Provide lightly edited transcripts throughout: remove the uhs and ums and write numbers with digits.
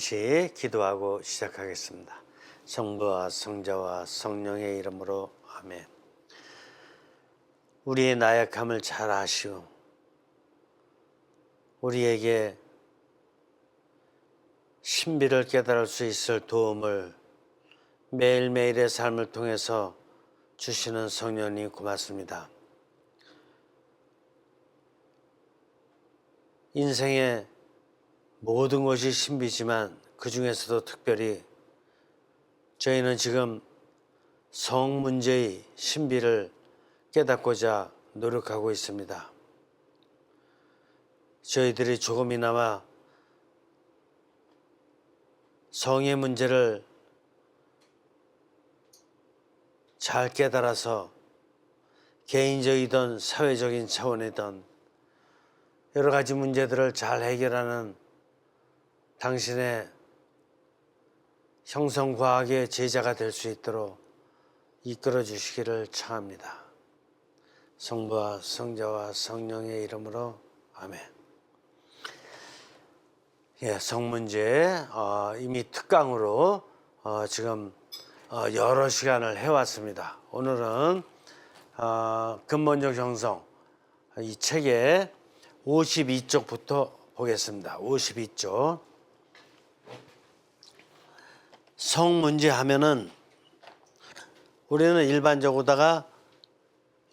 잠시 기도하고 시작하겠습니다. 성부와 성자와 성령의 이름으로 아멘. 우리의 나약함을 잘 아시오. 우리에게 신비를 깨달을 수 있을 도움을 매일매일의 삶을 통해서 주시는 성령님 고맙습니다. 인생의 모든 것이 신비지만 그 중에서도 특별히 저희는 지금 성 문제의 신비를 깨닫고자 노력하고 있습니다. 저희들이 조금이나마 성의 문제를 잘 깨달아서 개인적이든 사회적인 차원이든 여러 가지 문제들을 잘 해결하는 당신의 형성과학의 제자가 될 수 있도록 이끌어 주시기를 청합니다. 성부와 성자와 성령의 이름으로 아멘. 성문제 이미 특강으로 지금 여러 시간을 해왔습니다. 오늘은 근본적 형성 이 책의 52쪽부터 보겠습니다. 52쪽. 성문제 하면은 우리는 일반적으로다가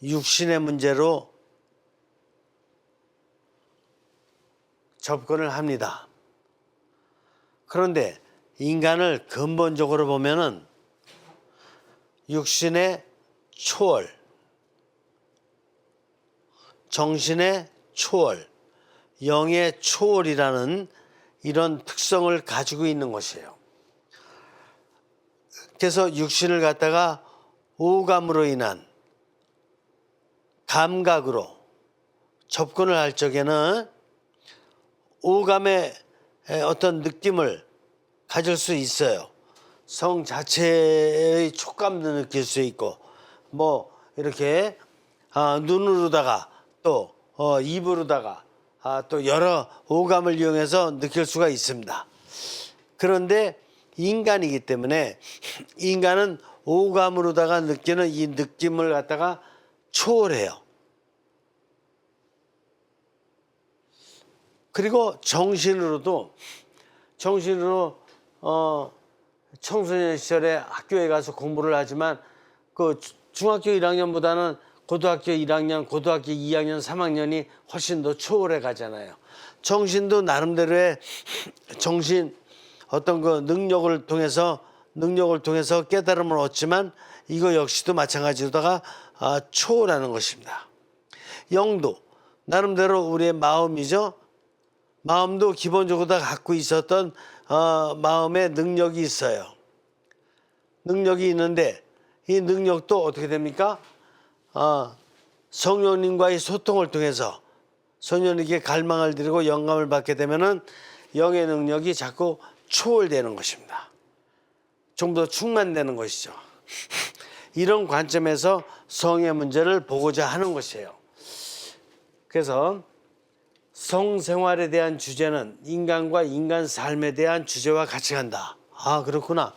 육신의 문제로 접근을 합니다. 그런데 인간을 근본적으로 보면은 육신의 초월, 정신의 초월, 영의 초월이라는 이런 특성을 가지고 있는 것이에요. 그래서 육신을 갖다가 오감으로 인한 감각으로 접근을 할 적에는 오감의 어떤 느낌을 가질 수 있어요. 성 자체의 촉감도 느낄 수 있고 뭐 이렇게 눈으로다가 또 입으로다가 또 여러 오감을 이용해서 느낄 수가 있습니다. 그런데 인간이기 때문에 인간은 오감으로다가 느끼는 이 느낌을 갖다가 초월해요. 그리고 정신으로 청소년 시절에 학교에 가서 공부를 하지만 그 중학교 1학년보다는 고등학교 1학년, 고등학교 2학년, 3학년이 훨씬 더 초월해 가잖아요. 정신도 나름대로의 정신 어떤 그 능력을 통해서 깨달음을 얻지만 이거 역시도 마찬가지로다가 초월하는 것입니다. 영도 나름대로 우리의 마음이죠. 마음도 기본적으로 다 갖고 있었던 마음의 능력이 있어요. 능력이 있는데 이 능력도 어떻게 됩니까? 성령님과의 소통을 통해서 성령님께 갈망을 드리고 영감을 받게 되면은 영의 능력이 자꾸 초월되는 것입니다. 좀 더 충만되는 것이죠. 이런 관점에서 성의 문제를 보고자 하는 것이에요. 그래서 성생활에 대한 주제는 인간과 인간 삶에 대한 주제와 같이 간다. 그렇구나.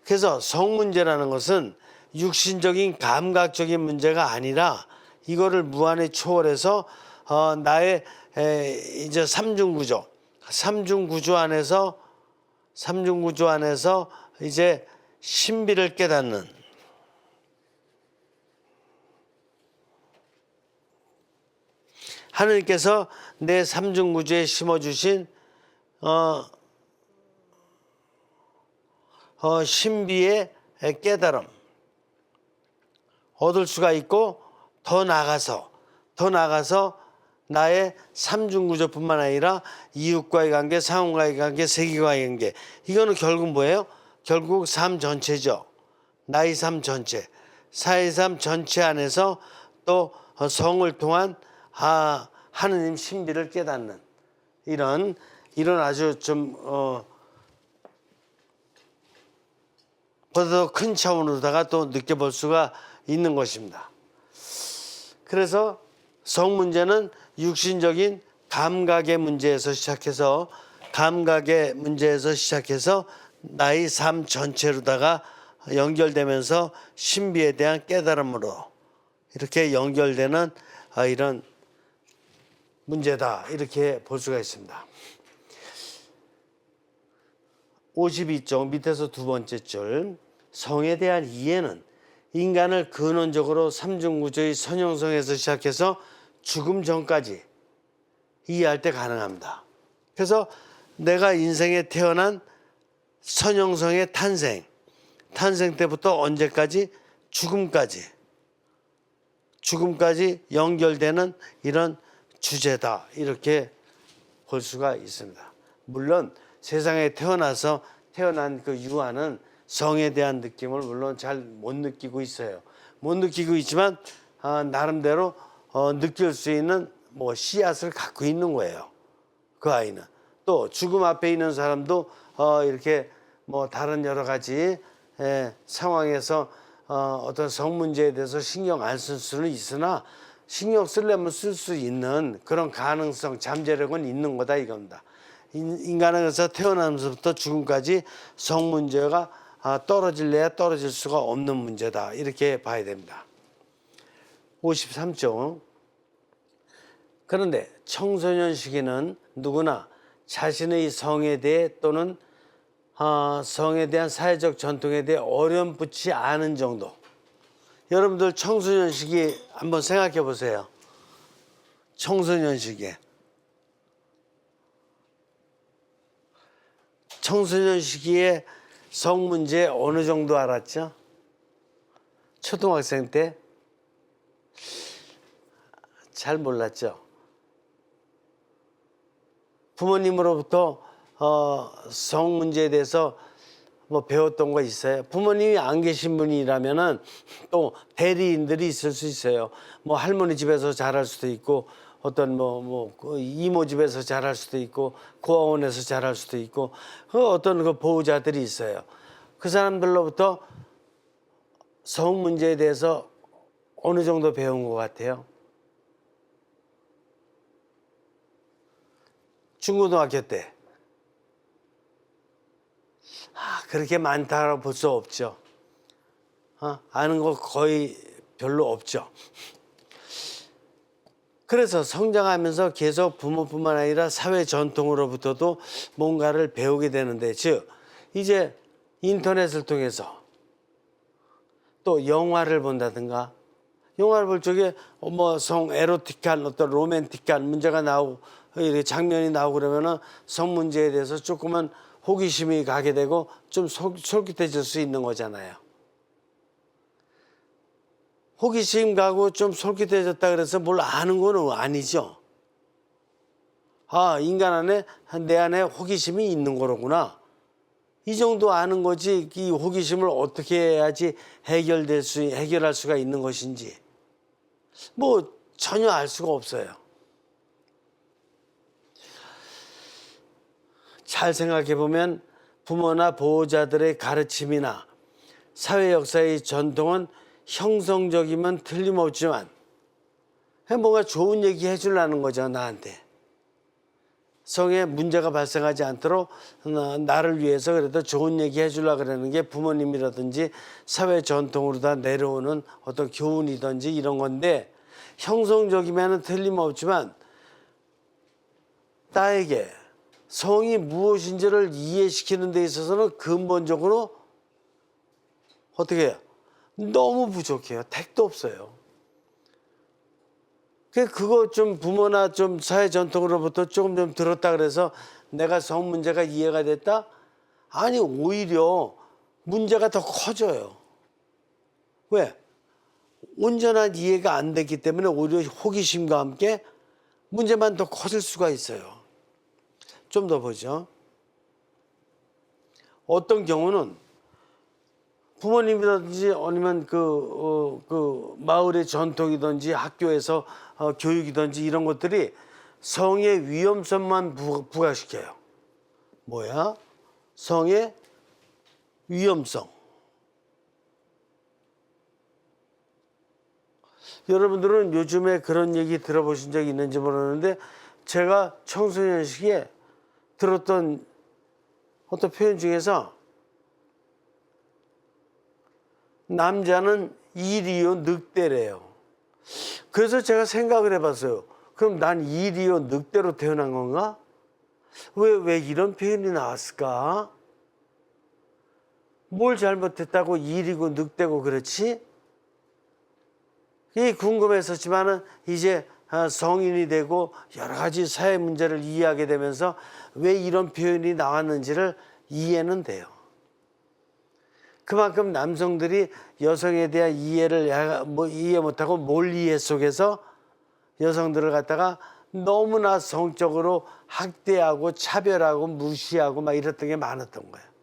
그래서 성문제라는 것은 육신적인 감각적인 문제가 아니라 이거를 무한히 초월해서 나의 이제 삼중구조 안에서 이제 신비를 깨닫는 하느님께서 내 삼중구조에 심어주신 신비의 깨달음 얻을 수가 있고 더 나아가서 나의 삼중구조뿐만 아니라 이웃과의 관계, 상호과의 관계, 세계과의 관계 이거는 결국 뭐예요? 결국 삶 전체죠. 나의 삶 전체, 사의 삶 전체 안에서 또 성을 통한 하느님 신비를 깨닫는 이런 아주 좀 보다 더 큰 차원으로다가 또 느껴볼 수가 있는 것입니다. 그래서 성 문제는 육신적인 감각의 문제에서 시작해서 감각의 문제에서 시작해서 나의 삶 전체로다가 연결되면서 신비에 대한 깨달음으로 이렇게 연결되는 이런 문제다, 이렇게 볼 수가 있습니다. 52쪽 밑에서 두 번째 줄, 성에 대한 이해는 인간을 근원적으로 삼중구조의 선형성에서 시작해서 죽음 전까지 이해할 때 가능합니다. 그래서 내가 인생에 태어난 선형성의 탄생 때부터 언제까지 죽음까지 연결되는 이런 주제다, 이렇게 볼 수가 있습니다. 물론 세상에 태어난 그 유아는 성에 대한 느낌을 물론 잘 못 느끼고 있어요. 못 느끼고 있지만 나름대로 느낄 수 있는 뭐 씨앗을 갖고 있는 거예요. 그 아이는. 또 죽음 앞에 있는 사람도 이렇게 뭐 다른 여러 가지 상황에서 어떤 성 문제에 대해서 신경 안 쓸 수는 있으나 신경 쓰려면 쓸 수 있는 그런 가능성, 잠재력은 있는 거다, 이겁니다. 인간은 그래서 태어나면서부터 죽음까지 성 문제가 떨어질래야 떨어질 수가 없는 문제다, 이렇게 봐야 됩니다. 53쪽. 그런데 청소년 시기는 누구나 자신의 성에 대해 또는 성에 대한 사회적 전통에 대해 어렴풋이 아는 정도. 여러분들 청소년 시기 한번 생각해 보세요. 청소년 시기에. 청소년 시기에 성 문제 어느 정도 알았죠? 초등학생 때 잘 몰랐죠. 부모님으로부터 성 문제에 대해서 뭐 배웠던 거 있어요? 부모님이 안 계신 분이라면은 또 대리인들이 있을 수 있어요. 뭐 할머니 집에서 자랄 수도 있고, 어떤 그 이모 집에서 자랄 수도 있고, 고아원에서 자랄 수도 있고, 어떤 그 보호자들이 있어요. 그 사람들로부터 성 문제에 대해서 어느 정도 배운 것 같아요? 중고등학교 때. 그렇게 많다고 볼 수 없죠. 아는 거 거의 별로 없죠. 그래서 성장하면서 계속 부모뿐만 아니라 사회 전통으로부터도 뭔가를 배우게 되는데, 즉 이제 인터넷을 통해서 또 영화를 본다든가, 영화를 볼 적에 뭐 에로틱한 어떤 로맨틱한 문제가 나오고 이렇게 장면이 나오고 그러면은 성 문제에 대해서 조금은 호기심이 가게 되고 좀 솔깃해질 수 있는 거잖아요. 호기심 가고 좀 솔깃해졌다 그래서 뭘 아는 건 아니죠. 인간 내 안에 호기심이 있는 거로구나, 이 정도 아는 거지. 이 호기심을 어떻게 해야지 해결할 수가 있는 것인지 뭐 전혀 알 수가 없어요. 잘 생각해 보면 부모나 보호자들의 가르침이나 사회 역사의 전통은 형성적이면 틀림없지만 뭔가 좋은 얘기 해주려는 거죠, 나한테. 성에 문제가 발생하지 않도록 나를 위해서 그래도 좋은 얘기 해주려고 그러는 게 부모님이라든지 사회 전통으로 다 내려오는 어떤 교훈이든지 이런 건데, 형성적이면 틀림없지만 나에게 성이 무엇인지를 이해시키는 데 있어서는 근본적으로 어떻게 해요? 너무 부족해요. 택도 없어요. 그거 좀 부모나 좀 사회 전통으로부터 조금 좀 들었다 그래서 내가 성 문제가 이해가 됐다? 아니, 오히려 문제가 더 커져요. 왜? 온전한 이해가 안 됐기 때문에 오히려 호기심과 함께 문제만 더 커질 수가 있어요. 좀 더 보죠. 어떤 경우는 부모님이라든지 아니면 그 마을의 전통이든지 학교에서 교육이든지 이런 것들이 성의 위험성만 부각시켜요. 뭐야? 성의 위험성. 여러분들은 요즘에 그런 얘기 들어보신 적이 있는지 모르는데, 제가 청소년 시기에 들었던 어떤 표현 중에서 남자는 일이요 늑대래요. 그래서 제가 생각을 해봤어요. 그럼 난 일이요 늑대로 태어난 건가? 왜 이런 표현이 나왔을까? 뭘 잘못했다고 일이고 늑대고 그렇지? 이게 궁금했었지만은 이제 성인이 되고 여러 가지 사회 문제를 이해하게 되면서 왜 이런 표현이 나왔는지를 이해는 돼요. 그만큼 남성들이 여성에 대한 이해를 이해 못하고 몰이해 속에서 여성들을 갖다가 너무나 성적으로 학대하고 차별하고 무시하고 막 이랬던 게 많았던 거예요.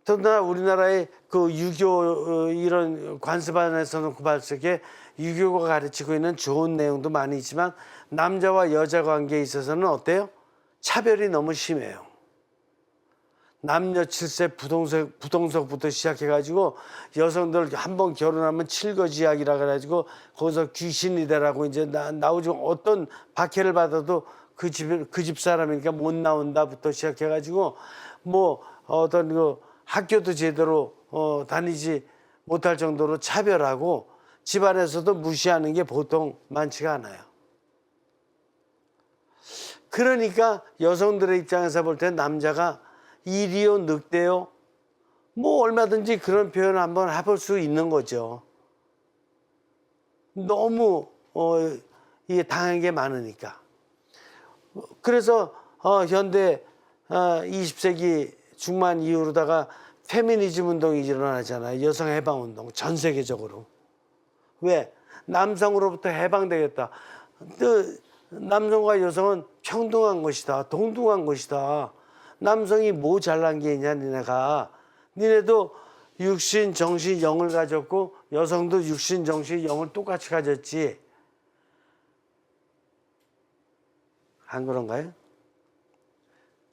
더구나 우리나라의 그 유교 이런 관습안에서는 구발석에 유교가 가르치고 있는 좋은 내용도 많이 있지만 남자와 여자 관계에 있어서는 어때요? 차별이 너무 심해요. 남녀 7세 부동석부터 시작해가지고 여성들 한번 결혼하면 칠거지약이라 그래가지고 거기서 귀신이 되라고 이제 나오죠. 어떤 박해를 받아도 그 집 사람이니까 못 나온다부터 시작해가지고 뭐 어떤 그 학교도 제대로 다니지 못할 정도로 차별하고 집안에서도 무시하는 게 보통 많지가 않아요. 그러니까 여성들의 입장에서 볼 때 남자가 일이요 늑대요 뭐 얼마든지 그런 표현을 한번 해볼 수 있는 거죠. 너무 이게 당한 게 많으니까. 그래서 현대 20세기 중반 이후로다가 페미니즘 운동이 일어나잖아요. 여성 해방 운동 전 세계적으로. 왜? 남성으로부터 해방되겠다. 남성과 여성은 평등한 것이다. 동등한 것이다. 남성이 뭐 잘난 게 있냐 니네가. 니네도 육신, 정신, 영을 가졌고 여성도 육신, 정신, 영을 똑같이 가졌지. 안 그런가요?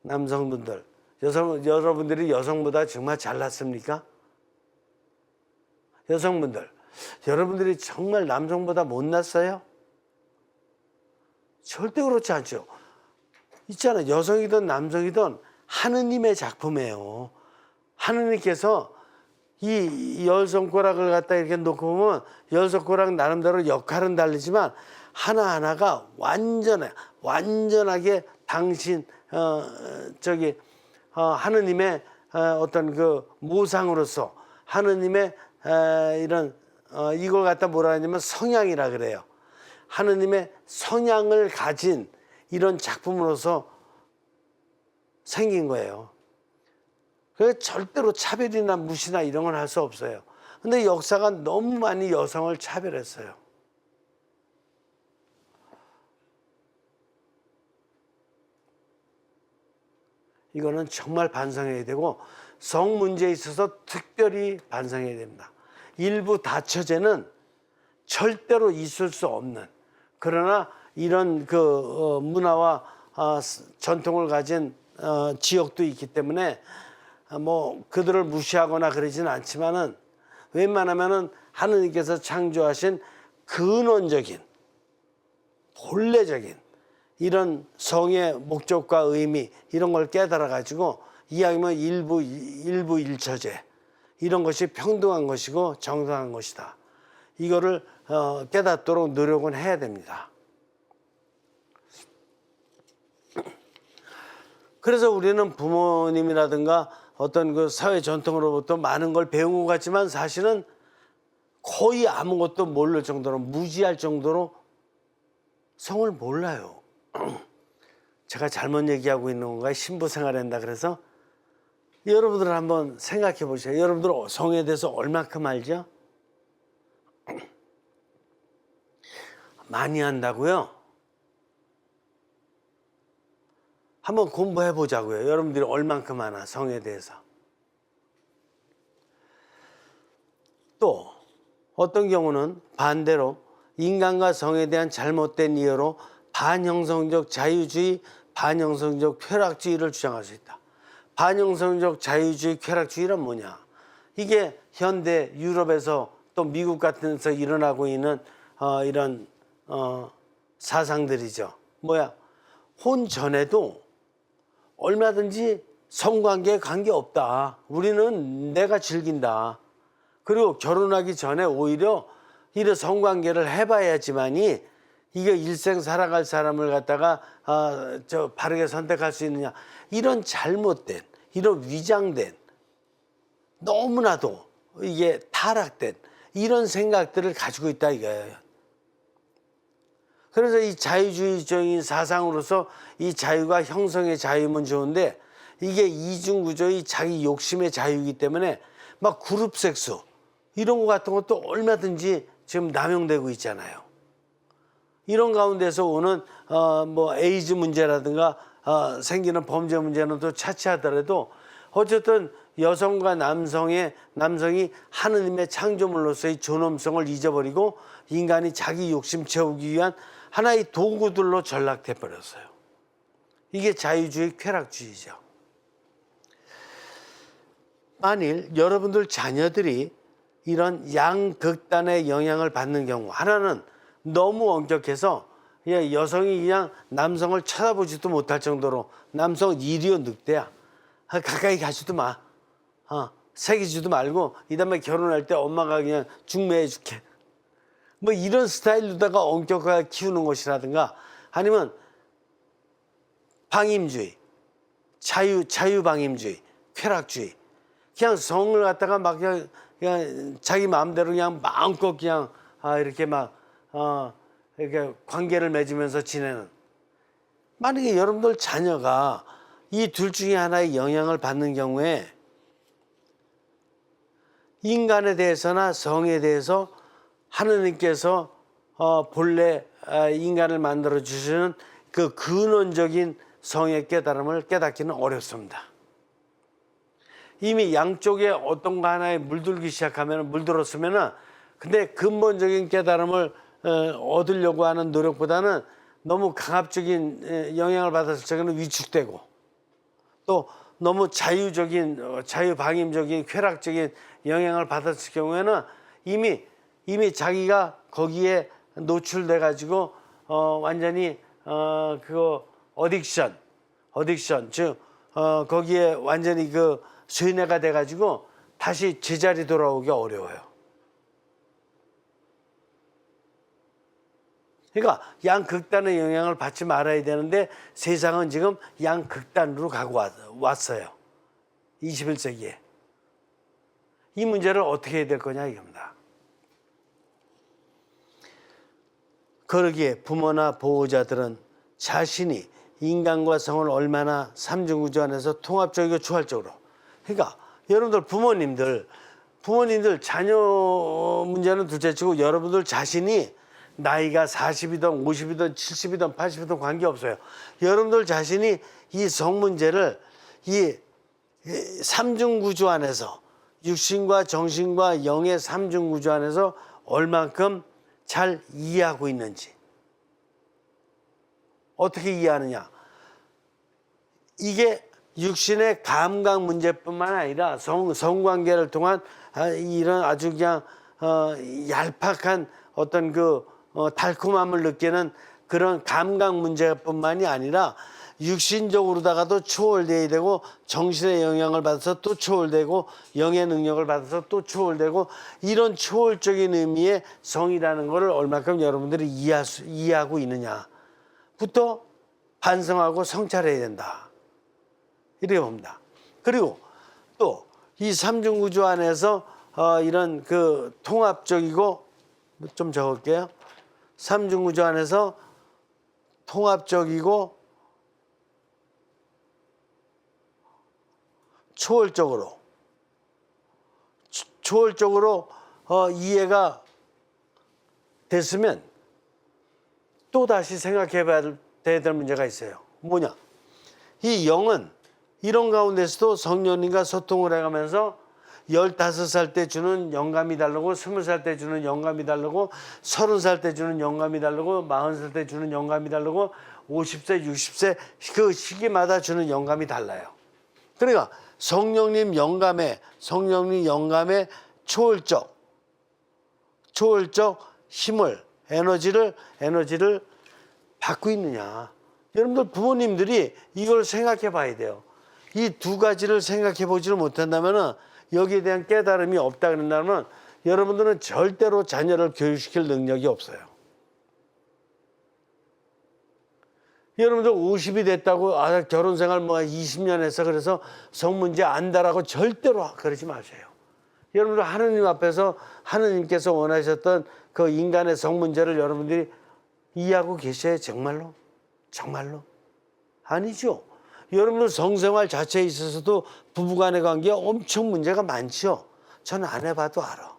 남성분들, 여러분들이 여성보다 정말 잘났습니까? 여성분들, 여러분들이 정말 남성보다 못났어요? 절대 그렇지 않죠. 있잖아요. 여성이든 남성이든 하느님의 작품이에요. 하느님께서 이 열 손가락을 갖다 이렇게 놓고 보면 열 손가락 나름대로 역할은 다르지만 하나하나가 완전하게 당신 하느님의 어떤 그 모상으로서 하느님의 이런 이걸 갖다 뭐라 하냐면 성향이라 그래요. 하느님의 성향을 가진 이런 작품으로서 생긴 거예요. 그래서 절대로 차별이나 무시나 이런 건 할 수 없어요. 근데 역사가 너무 많이 여성을 차별했어요. 이거는 정말 반성해야 되고 성 문제에 있어서 특별히 반성해야 됩니다. 일부 다처제는 절대로 있을 수 없는, 그러나 이런 그 문화와 전통을 가진 지역도 있기 때문에 뭐 그들을 무시하거나 그러지는 않지만은 웬만하면은 하느님께서 창조하신 근원적인 본래적인 이런 성의 목적과 의미 이런 걸 깨달아 가지고 이야기하면 일부 일처제 이런 것이 평등한 것이고 정당한 것이다. 이거를 깨닫도록 노력은 해야 됩니다. 그래서 우리는 부모님이라든가 어떤 그 사회 전통으로부터 많은 걸 배운 것 같지만 사실은 거의 아무것도 모를 정도로 무지할 정도로 성을 몰라요. 제가 잘못 얘기하고 있는 건가요? 신부 생활한다 그래서 여러분들 한번 생각해 보세요. 여러분들 성에 대해서 얼마큼 알죠? 많이 한다고요? 한번 공부해 보자고요. 여러분들이 얼만큼 아나 성에 대해서. 또 어떤 경우는 반대로 인간과 성에 대한 잘못된 이해로 반형성적 자유주의, 반형성적 쾌락주의를 주장할 수 있다. 반형성적 자유주의, 쾌락주의란 뭐냐? 이게 현대 유럽에서 또 미국 같은 데서 일어나고 있는 이런 사상들이죠. 뭐야? 혼 전에도 얼마든지 성관계에 관계없다. 우리는 내가 즐긴다. 그리고 결혼하기 전에 오히려 이런 성관계를 해봐야지만이 이게 일생 살아갈 사람을 갖다가 바르게 선택할 수 있느냐. 이런 잘못된, 이런 위장된, 너무나도 이게 타락된 이런 생각들을 가지고 있다 이거예요. 그래서 이 자유주의적인 사상으로서 이 자유가 형성의 자유면 좋은데 이게 이중구조의 자기 욕심의 자유이기 때문에 막 그룹 섹스 이런 거 같은 것도 얼마든지 지금 남용되고 있잖아요. 이런 가운데서 오는 뭐 에이즈 문제라든가 생기는 범죄 문제는 또 차치하더라도 어쨌든 여성과 남성이 하느님의 창조물로서의 존엄성을 잊어버리고 인간이 자기 욕심 채우기 위한 하나의 도구들로 전락돼 버렸어요. 이게 자유주의 쾌락주의죠. 만일 여러분들 자녀들이 이런 양극단의 영향을 받는 경우, 하나는 너무 엄격해서 여성이 그냥 남성을 쳐다보지도 못할 정도로 남성 이리오 늑대야. 가까이 가지도 마. 새기지도 말고 이 다음에 결혼할 때 엄마가 그냥 중매해 줄게. 뭐 이런 스타일로다가 엄격하게 키우는 것이라든가 아니면 방임주의, 자유방임주의, 쾌락주의. 그냥 성을 갖다가 막 그냥 자기 마음대로 그냥 마음껏 그냥 이렇게 막 이렇게 관계를 맺으면서 지내는. 만약에 여러분들 자녀가 이 둘 중에 하나의 영향을 받는 경우에 인간에 대해서나 성에 대해서 하느님께서 본래 인간을 만들어 주시는 그 근원적인 성의 깨달음을 깨닫기는 어렵습니다. 이미 양쪽에 어떤 거 하나에 물들기 시작하면 물들었으면은 근데 근본적인 깨달음을 얻으려고 하는 노력보다는 너무 강압적인 영향을 받았을 적에는 위축되고 또 너무 자유방임적인 쾌락적인 영향을 받았을 경우에는 이미 자기가 거기에 노출돼 가지고 완전히 그거 어딕션 즉 거기에 완전히 그 쇠뇌가 돼 가지고 다시 제자리 돌아오기 어려워요. 그러니까 양극단의 영향을 받지 말아야 되는데 세상은 지금 양극단으로 가고 왔어요. 21세기에. 이 문제를 어떻게 해야 될 거냐 이겁니다. 그러기에 부모나 보호자들은 자신이 인간과 성을 얼마나 삼중구조 안에서 통합적이고 주활적으로, 그러니까 여러분들 부모님들 자녀 문제는 둘째치고 여러분들 자신이 나이가 40이든 50이든 70이든 80이든 관계없어요. 여러분들 자신이 이 성 문제를 이 삼중구조 안에서 육신과 정신과 영의 삼중구조 안에서 얼만큼 잘 이해하고 있는지. 어떻게 이해하느냐. 이게 육신의 감각 문제뿐만 아니라 성관계를 통한 이런 아주 그냥 얄팍한 어떤 그 달콤함을 느끼는 그런 감각 문제뿐만이 아니라 육신적으로다가도 초월돼야 되고 정신의 영향을 받아서 또 초월되고 영의 능력을 받아서 또 초월되고 이런 초월적인 의미의 성이라는 것을 얼마큼 여러분들이 이해하고 있느냐부터 반성하고 성찰해야 된다. 이렇게 봅니다. 그리고 또 이 삼중구조 안에서 이런 그 통합적이고 좀 적을게요. 삼중구조 안에서 통합적이고 초월적으로 이해가 됐으면 또 다시 생각해 봐야 될 문제가 있어요. 뭐냐? 이 영은 이런 가운데서도 성령님과 소통을 해가면서 15살 때 주는 영감이 다르고 20살 때 주는 영감이 다르고 30살 때 주는 영감이 다르고 40살 때 주는 영감이 다르고 50세, 60세 그 시기마다 주는 영감이 달라요. 그러니까 성령님 영감의 초월적 힘을 에너지를 받고 있느냐. 여러분들 부모님들이 이걸 생각해 봐야 돼요. 이 두 가지를 생각해 보지를 못한다면은 여기에 대한 깨달음이 없다 그런다면 여러분들은 절대로 자녀를 교육시킬 능력이 없어요. 여러분들 50이 됐다고 결혼 생활 뭐 20년 해서 그래서 성문제 안다라고 절대로 그러지 마세요. 여러분들 하느님 앞에서 하느님께서 원하셨던 그 인간의 성문제를 여러분들이 이해하고 계셔요? 정말로? 정말로? 아니죠. 여러분들 성생활 자체에 있어서도 부부간의 관계에 엄청 문제가 많죠. 저는 안 해봐도 알아.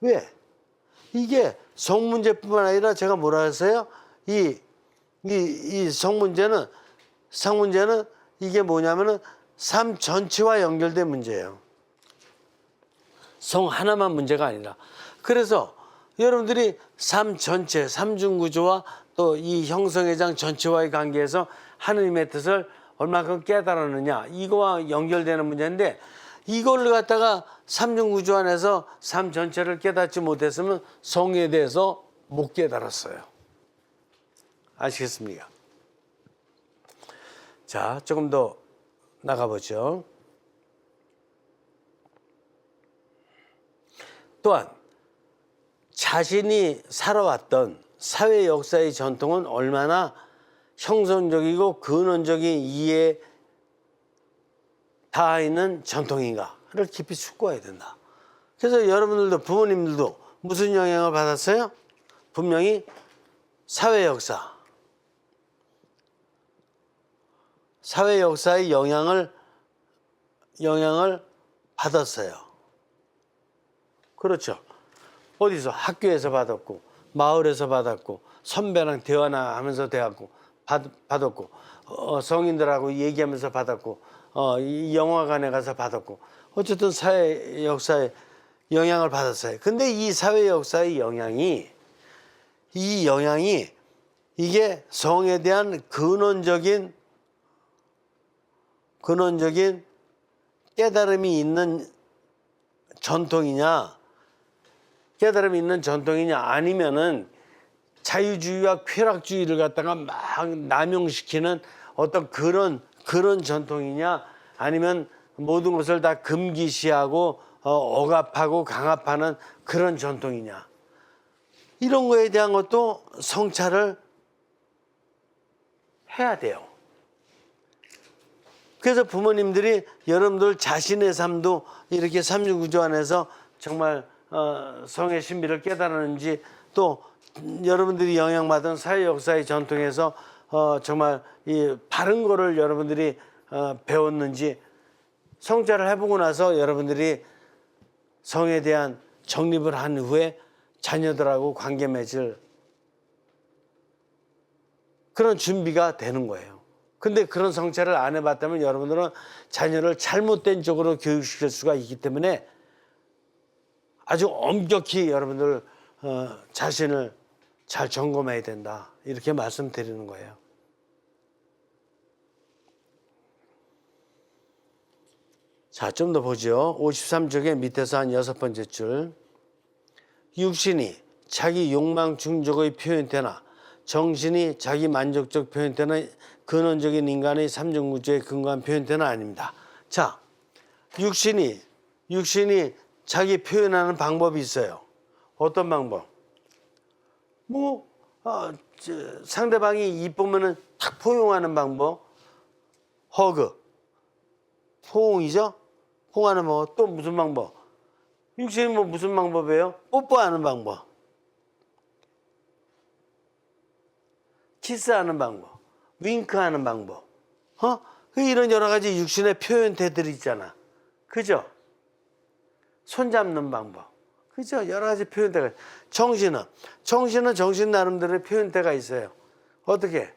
왜? 이게 성문제뿐만 아니라 제가 뭐라 했어요? 이 성문제는, 상문제는 이게 뭐냐면은 삶 전체와 연결된 문제예요. 성 하나만 문제가 아니라. 그래서 여러분들이 삶 전체, 삼중구조와 또 이 형성회장 전체와의 관계에서 하느님의 뜻을 얼마큼 깨달았느냐, 이거와 연결되는 문제인데, 이걸 갖다가 삼중구조 안에서 삶 전체를 깨닫지 못했으면 성에 대해서 못 깨달았어요. 아시겠습니까? 자, 조금 더 나가보죠. 또한 자신이 살아왔던 사회 역사의 전통은 얼마나 형성적이고 근원적인 이해에 닿아 있는 전통인가를 깊이 숙고해야 된다. 그래서 여러분들도 부모님들도 무슨 영향을 받았어요? 분명히 사회 역사의 영향을 받았어요. 그렇죠. 어디서? 학교에서 받았고, 마을에서 받았고, 선배랑 대화나 하면서 받았고, 성인들하고 얘기하면서 받았고, 이 영화관에 가서 받았고, 어쨌든 사회 역사에 영향을 받았어요. 근데 이 사회 역사의 영향이 이게 성에 대한 근원적인 깨달음이 있는 전통이냐, 아니면은 자유주의와 쾌락주의를 갖다가 막 남용시키는 어떤 그런 전통이냐, 아니면 모든 것을 다 금기시하고 억압하고 강압하는 그런 전통이냐, 이런 거에 대한 것도 성찰을 해야 돼요. 그래서 부모님들이 여러분들 자신의 삶도 이렇게 삼중구조 안에서 정말 성의 신비를 깨달았는지, 또 여러분들이 영향받은 사회 역사의 전통에서 정말 이 바른 거를 여러분들이 배웠는지 성찰을 해보고 나서 여러분들이 성에 대한 정립을 한 후에 자녀들하고 관계 맺을 그런 준비가 되는 거예요. 근데 그런 성찰을 안 해봤다면 여러분들은 자녀를 잘못된 쪽으로 교육시킬 수가 있기 때문에 아주 엄격히 여러분들 자신을 잘 점검해야 된다, 이렇게 말씀드리는 거예요. 자, 좀 더 보죠. 53쪽의 밑에서 한 6번째 줄. 육신이 자기 욕망 충족의 표현태나 정신이 자기 만족적 표현태는 근원적인 인간의 삼중구조의 근거한 표현태는 아닙니다. 자, 육신이 자기 표현하는 방법이 있어요. 어떤 방법? 상대방이 이쁘면은 탁 포용하는 방법, 허그, 포옹이죠. 포옹하는 방법. 또 무슨 방법? 육신이 무슨 방법이에요? 뽀뽀하는 방법, 키스하는 방법, 윙크하는 방법, 이런 여러 가지 육신의 표현태들이 있잖아. 그죠? 손잡는 방법, 그죠? 여러 가지 표현태가. 정신은 정신 나름대로의 표현태가 있어요. 어떻게?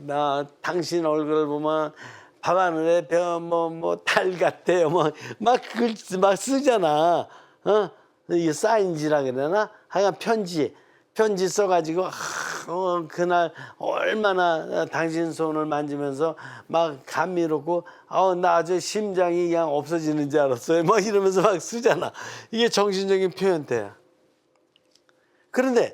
나 당신 얼굴을 보면 밤하늘에 달 같아요. 막 쓰잖아. 이게 사인지라 그러나? 하여간 편지 써가지고 그날 얼마나 당신 손을 만지면서 막 감미롭고 나 아주 심장이 그냥 없어지는 줄 알았어요. 막 이러면서 막 쓰잖아. 이게 정신적인 표현태야. 그런데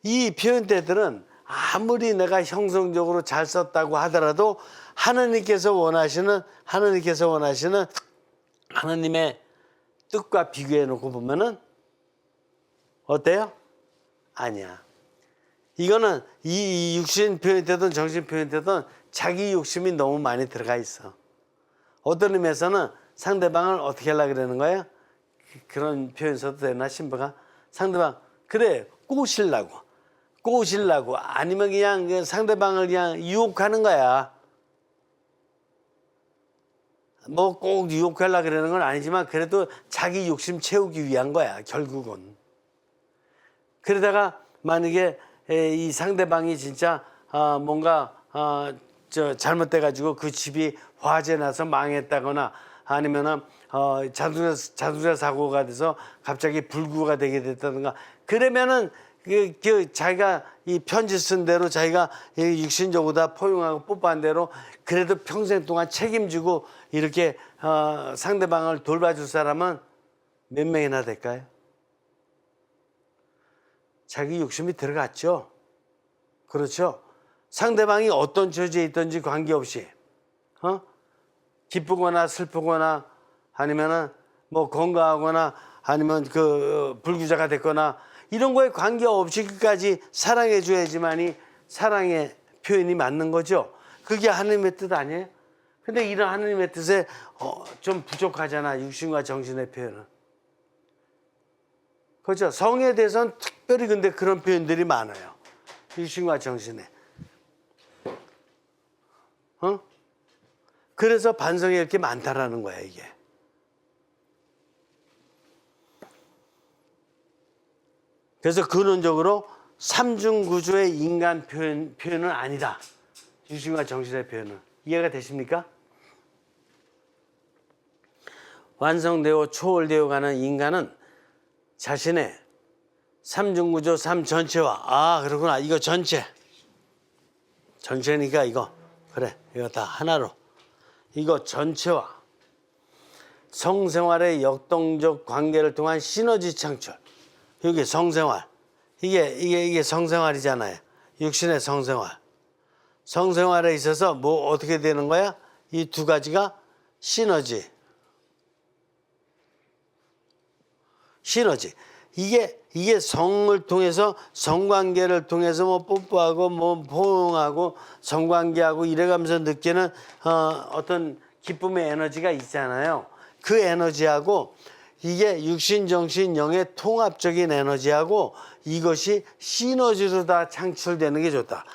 이 표현대들은 아무리 내가 형성적으로 잘 썼다고 하더라도 하나님께서 원하시는 하나님의 뜻과 비교해 놓고 보면은 어때요? 아니야. 이거는 이 육신 표현되든 정신 표현되든 자기 욕심이 너무 많이 들어가 있어. 어떤 의미에서는 상대방을 어떻게 하려고 그러는 거야? 그런 표현 써도 되나, 신부가? 상대방, 그래, 꼬시려고. 아니면 그냥 상대방을 그냥 유혹하는 거야. 뭐 꼭 유혹하려고 그러는 건 아니지만 그래도 자기 욕심 채우기 위한 거야, 결국은. 그러다가 만약에 이 상대방이 진짜 뭔가 잘못돼가지고 그 집이 화재 나서 망했다거나 아니면은 자동차 사고가 돼서 갑자기 불구가 되게 됐다든가 그러면은 그 자기가 이 편지 쓴 대로 자기가 육신적으로 다 포용하고 뽀뽀한 대로 그래도 평생 동안 책임지고 이렇게 상대방을 돌봐줄 사람은 몇 명이나 될까요? 자기 욕심이 들어갔죠. 그렇죠. 상대방이 어떤 처지에 있든지 관계없이 기쁘거나 슬프거나 아니면은 뭐 건강하거나 아니면 그 불구자가 됐거나 이런 거에 관계없이 끝까지 사랑해 줘야지만이 사랑의 표현이 맞는 거죠. 그게 하나님의 뜻 아니에요? 근데 이런 하나님의 뜻에 좀 부족하잖아, 육신과 정신의 표현은. 그렇죠. 성에 대해서는 특별히 근데 그런 표현들이 많아요. 육신과 정신에. 그래서 반성이 이렇게 많다라는 거야, 이게. 그래서 근원적으로 삼중구조의 인간 표현은 아니다. 육신과 정신의 표현은. 이해가 되십니까? 완성되어 초월되어 가는 인간은 자신의 삼중구조 삼전체와 그러구나, 이거 전체니까 이거 그래, 이거 다 하나로 이거 전체와 성생활의 역동적 관계를 통한 시너지 창출. 여기 성생활, 이게 성생활이잖아요. 육신의 성생활. 성생활에 있어서 뭐 어떻게 되는 거야? 이 두 가지가 시너지. 이게 성을 통해서 성관계를 통해서 뭐 뽀뽀하고 뭐 포용하고 성관계하고 이래가면서 느끼는 어떤 기쁨의 에너지가 있잖아요. 그 에너지하고 이게 육신, 정신, 영의 통합적인 에너지하고 이것이 시너지로 다 창출되는 게 좋다.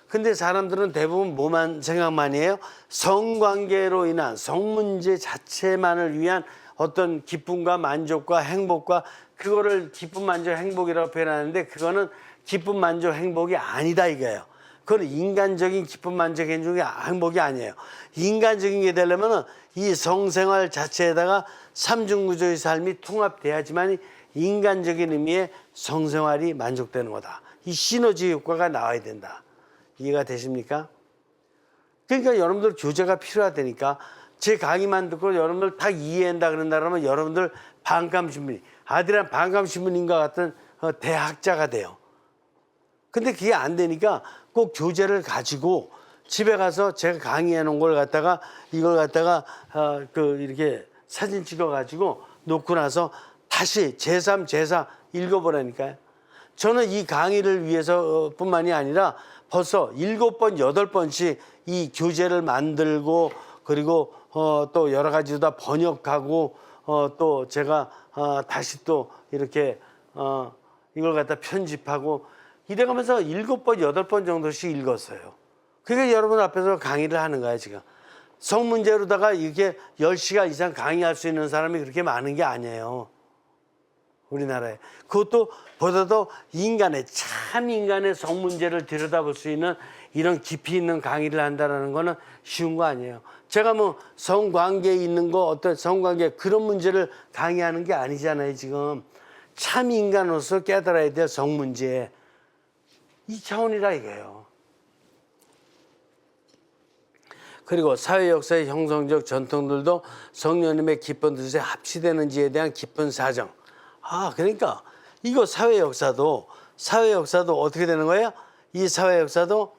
근데 사람들은 대부분 뭐만 생각만 해요? 성관계로 인한 성문제 자체만을 위한 어떤 기쁨과 만족과 행복과 그거를 기쁨, 만족, 행복이라고 표현하는데 그거는 기쁨, 만족, 행복이 아니다 이거예요. 그건 인간적인 기쁨, 만족, 행복이 아니에요. 인간적인 게 되려면 이 성생활 자체에다가 삼중구조의 삶이 통합돼야지만 인간적인 의미의 성생활이 만족되는 거다. 이 시너지 효과가 나와야 된다. 이해가 되십니까? 그러니까 여러분들 교재가 필요하다니까. 제 강의만 듣고 여러분들 다 이해한다 그런다 그러면 여러분들 반감신문, 아들한 반감신문인과 같은 대학자가 돼요. 근데 그게 안 되니까 꼭 교재를 가지고 집에 가서 제가 강의해 놓은 걸 갖다가 이걸 갖다가 이렇게 사진 찍어 가지고 놓고 나서 다시 제3, 제4 읽어보라니까요. 저는 이 강의를 위해서 뿐만이 아니라 벌써 7번, 8번씩 이 교재를 만들고 그리고 또 여러 가지 다 번역하고 또 제가 다시 또 이렇게 이걸 갖다 편집하고 이래가면서 7번, 8번 정도씩 읽었어요. 그게 여러분 앞에서 강의를 하는 거예요, 지금. 성문제로다가 이렇게 10시간 이상 강의할 수 있는 사람이 그렇게 많은 게 아니에요. 우리나라에. 그것도 보다도 인간의 성문제를 들여다볼 수 있는 이런 깊이 있는 강의를 한다는 거는 쉬운 거 아니에요. 제가 뭐 성관계에 있는 거 어떤 성관계 그런 문제를 강의하는 게 아니잖아요, 지금. 참 인간으로서 깨달아야 될 성문제. 이 차원이라 이거예요. 그리고 사회 역사의 형성적 전통들도 성령님의 깊은 뜻에 합치되는지에 대한 깊은 사정. 그러니까 이거 사회 역사도 사회 역사도 어떻게 되는 거예요? 이 사회 역사도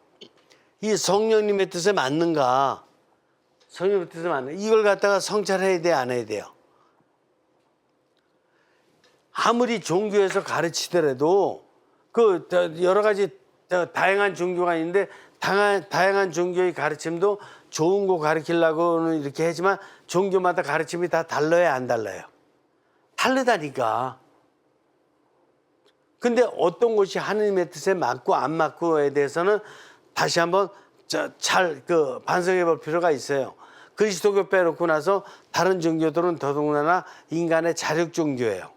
이 성령님의 뜻에 맞는가? 성령님의 뜻에 맞는 이걸 갖다가 성찰해야 돼, 안 해야 돼요? 아무리 종교에서 가르치더라도 그 여러 가지 다양한 종교가 있는데 다양한 종교의 가르침도 좋은 거 가르치려고는 이렇게 하지만 종교마다 가르침이 다 달라요, 안 달라요? 다르다니까. 근데 어떤 것이 하느님의 뜻에 맞고 안 맞고에 대해서는 다시 한번 잘 반성해 볼 필요가 있어요. 그리스도교 빼놓고 나서 다른 종교들은 더더군다나 인간의 자력 종교예요.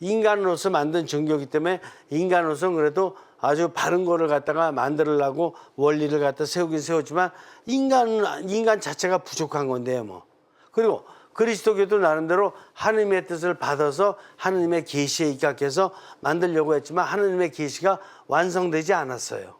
인간으로서 만든 종교이기 때문에 인간으로서는 그래도 아주 바른 거를 갖다가 만들려고 원리를 갖다 세우긴 세웠지만 인간 자체가 부족한 건데요, 뭐. 그리고 그리스도교도 나름대로 하느님의 뜻을 받아서 하느님의 계시에 입각해서 만들려고 했지만 하느님의 계시가 완성되지 않았어요.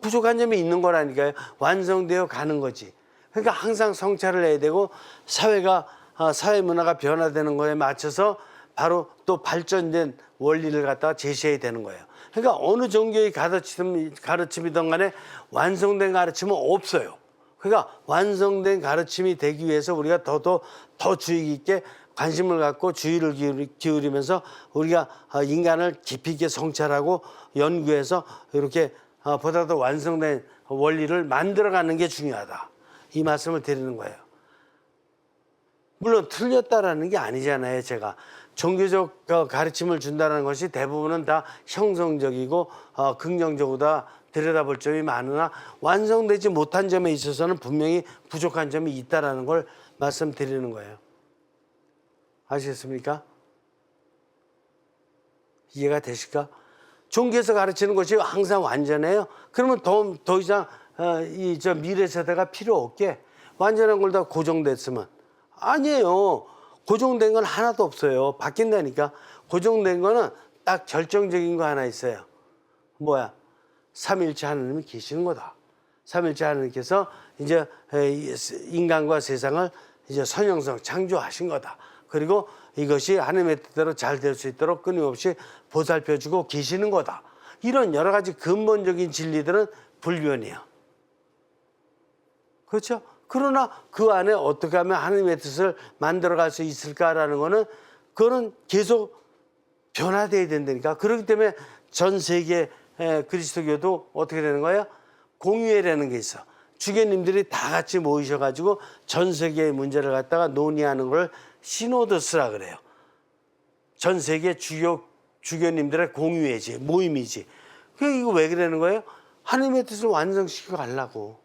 부족한 점이 있는 거라니까요. 완성되어 가는 거지. 그러니까 항상 성찰을 해야 되고 사회 문화가 변화되는 거에 맞춰서 바로 또 발전된 원리를 갖다가 제시해야 되는 거예요. 그러니까 어느 종교의 가르침이든 간에 완성된 가르침은 없어요. 그러니까 완성된 가르침이 되기 위해서 우리가 더 주의 깊게 관심을 갖고 주의를 기울이면서 우리가 인간을 깊이 있게 성찰하고 연구해서 이렇게 보다 더 완성된 원리를 만들어가는 게 중요하다. 이 말씀을 드리는 거예요. 물론 틀렸다라는 게 아니잖아요. 제가 종교적 가르침을 준다는 것이 대부분은 다 형성적이고 긍정적으로 다 들여다볼 점이 많으나 완성되지 못한 점에 있어서는 분명히 부족한 점이 있다라는 걸 말씀드리는 거예요. 아시겠습니까? 이해가 되실까? 종교에서 가르치는 것이 항상 완전해요. 그러면 더 이상 미래 세대가 필요 없게 완전한 걸 다 고정됐으면 아니에요. 고정된 건 하나도 없어요. 바뀐다니까. 고정된 거는 딱 결정적인 거 하나 있어요. 뭐야? 삼일체 하나님이 계시는 거다. 삼일체 하나님께서 이제 인간과 세상을 이제 선형성 창조하신 거다. 그리고 이것이 하나님의 뜻대로 잘 될 수 있도록 끊임없이 보살펴주고 계시는 거다. 이런 여러 가지 근본적인 진리들은 불변이에요. 그렇죠? 그러나 그 안에 어떻게 하면 하나님의 뜻을 만들어갈 수 있을까라는 거는 그거는 계속 변화돼야 된다니까. 그렇기 때문에 전 세계 그리스도교도 어떻게 되는 거예요? 공유회라는 게 있어. 주교님들이 다 같이 모이셔가지고 전 세계의 문제를 갖다가 논의하는 걸 시노더스라 그래요. 전 세계 주교님들의 공유회지, 모임이지. 이거 왜 그러는 거예요? 하나님의 뜻을 완성시키고 가려고.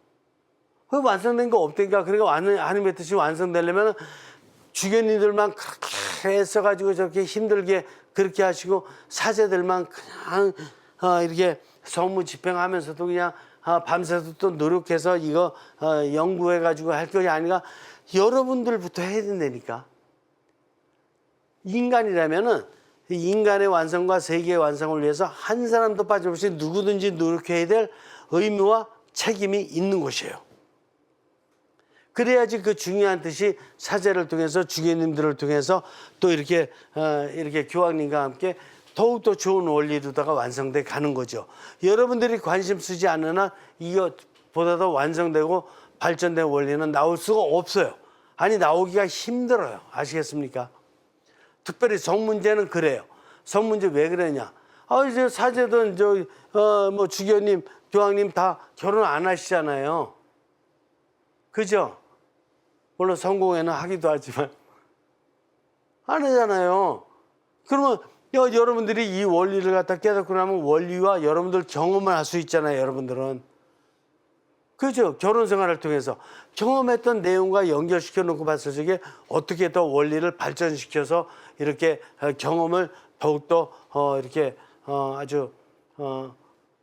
그 완성된 거 없다니까. 그러니까 하나님의 뜻이 완성되려면 주교님들만 그렇게 애써가지고 저렇게 힘들게 그렇게 하시고 사제들만 그냥 이렇게 성무 집행하면서도 그냥 밤새서 또 노력해서 이거 연구해가지고 할 것이 아니라 여러분들부터 해야 된다니까. 인간이라면은 인간의 완성과 세계의 완성을 위해서 한 사람도 빠짐없이 누구든지 노력해야 될 의무와 책임이 있는 것이에요. 그래야지 그 중요한 뜻이 사제를 통해서 주교님들을 통해서 또 이렇게 교황님과 함께 더욱더 좋은 원리로다가 완성돼 가는 거죠. 여러분들이 관심 쓰지 않는 한 이거보다 더 완성되고 발전된 원리는 나올 수가 없어요. 아니 나오기가 힘들어요. 아시겠습니까? 특별히 성문제는 그래요. 성문제 왜 그러냐? 이제 사제든 뭐 주교님, 교황님 다 결혼 안 하시잖아요. 그죠? 물론 성공회는 하기도 하지만 안 하잖아요. 그러면 여러분들이 이 원리를 갖다 깨닫고 나면 원리와 여러분들 경험을 할 수 있잖아요. 여러분들은. 그죠? 결혼 생활을 통해서 경험했던 내용과 연결시켜 놓고 봤을 적에 어떻게 더 원리를 발전시켜서 이렇게 경험을 더욱더 이렇게 아주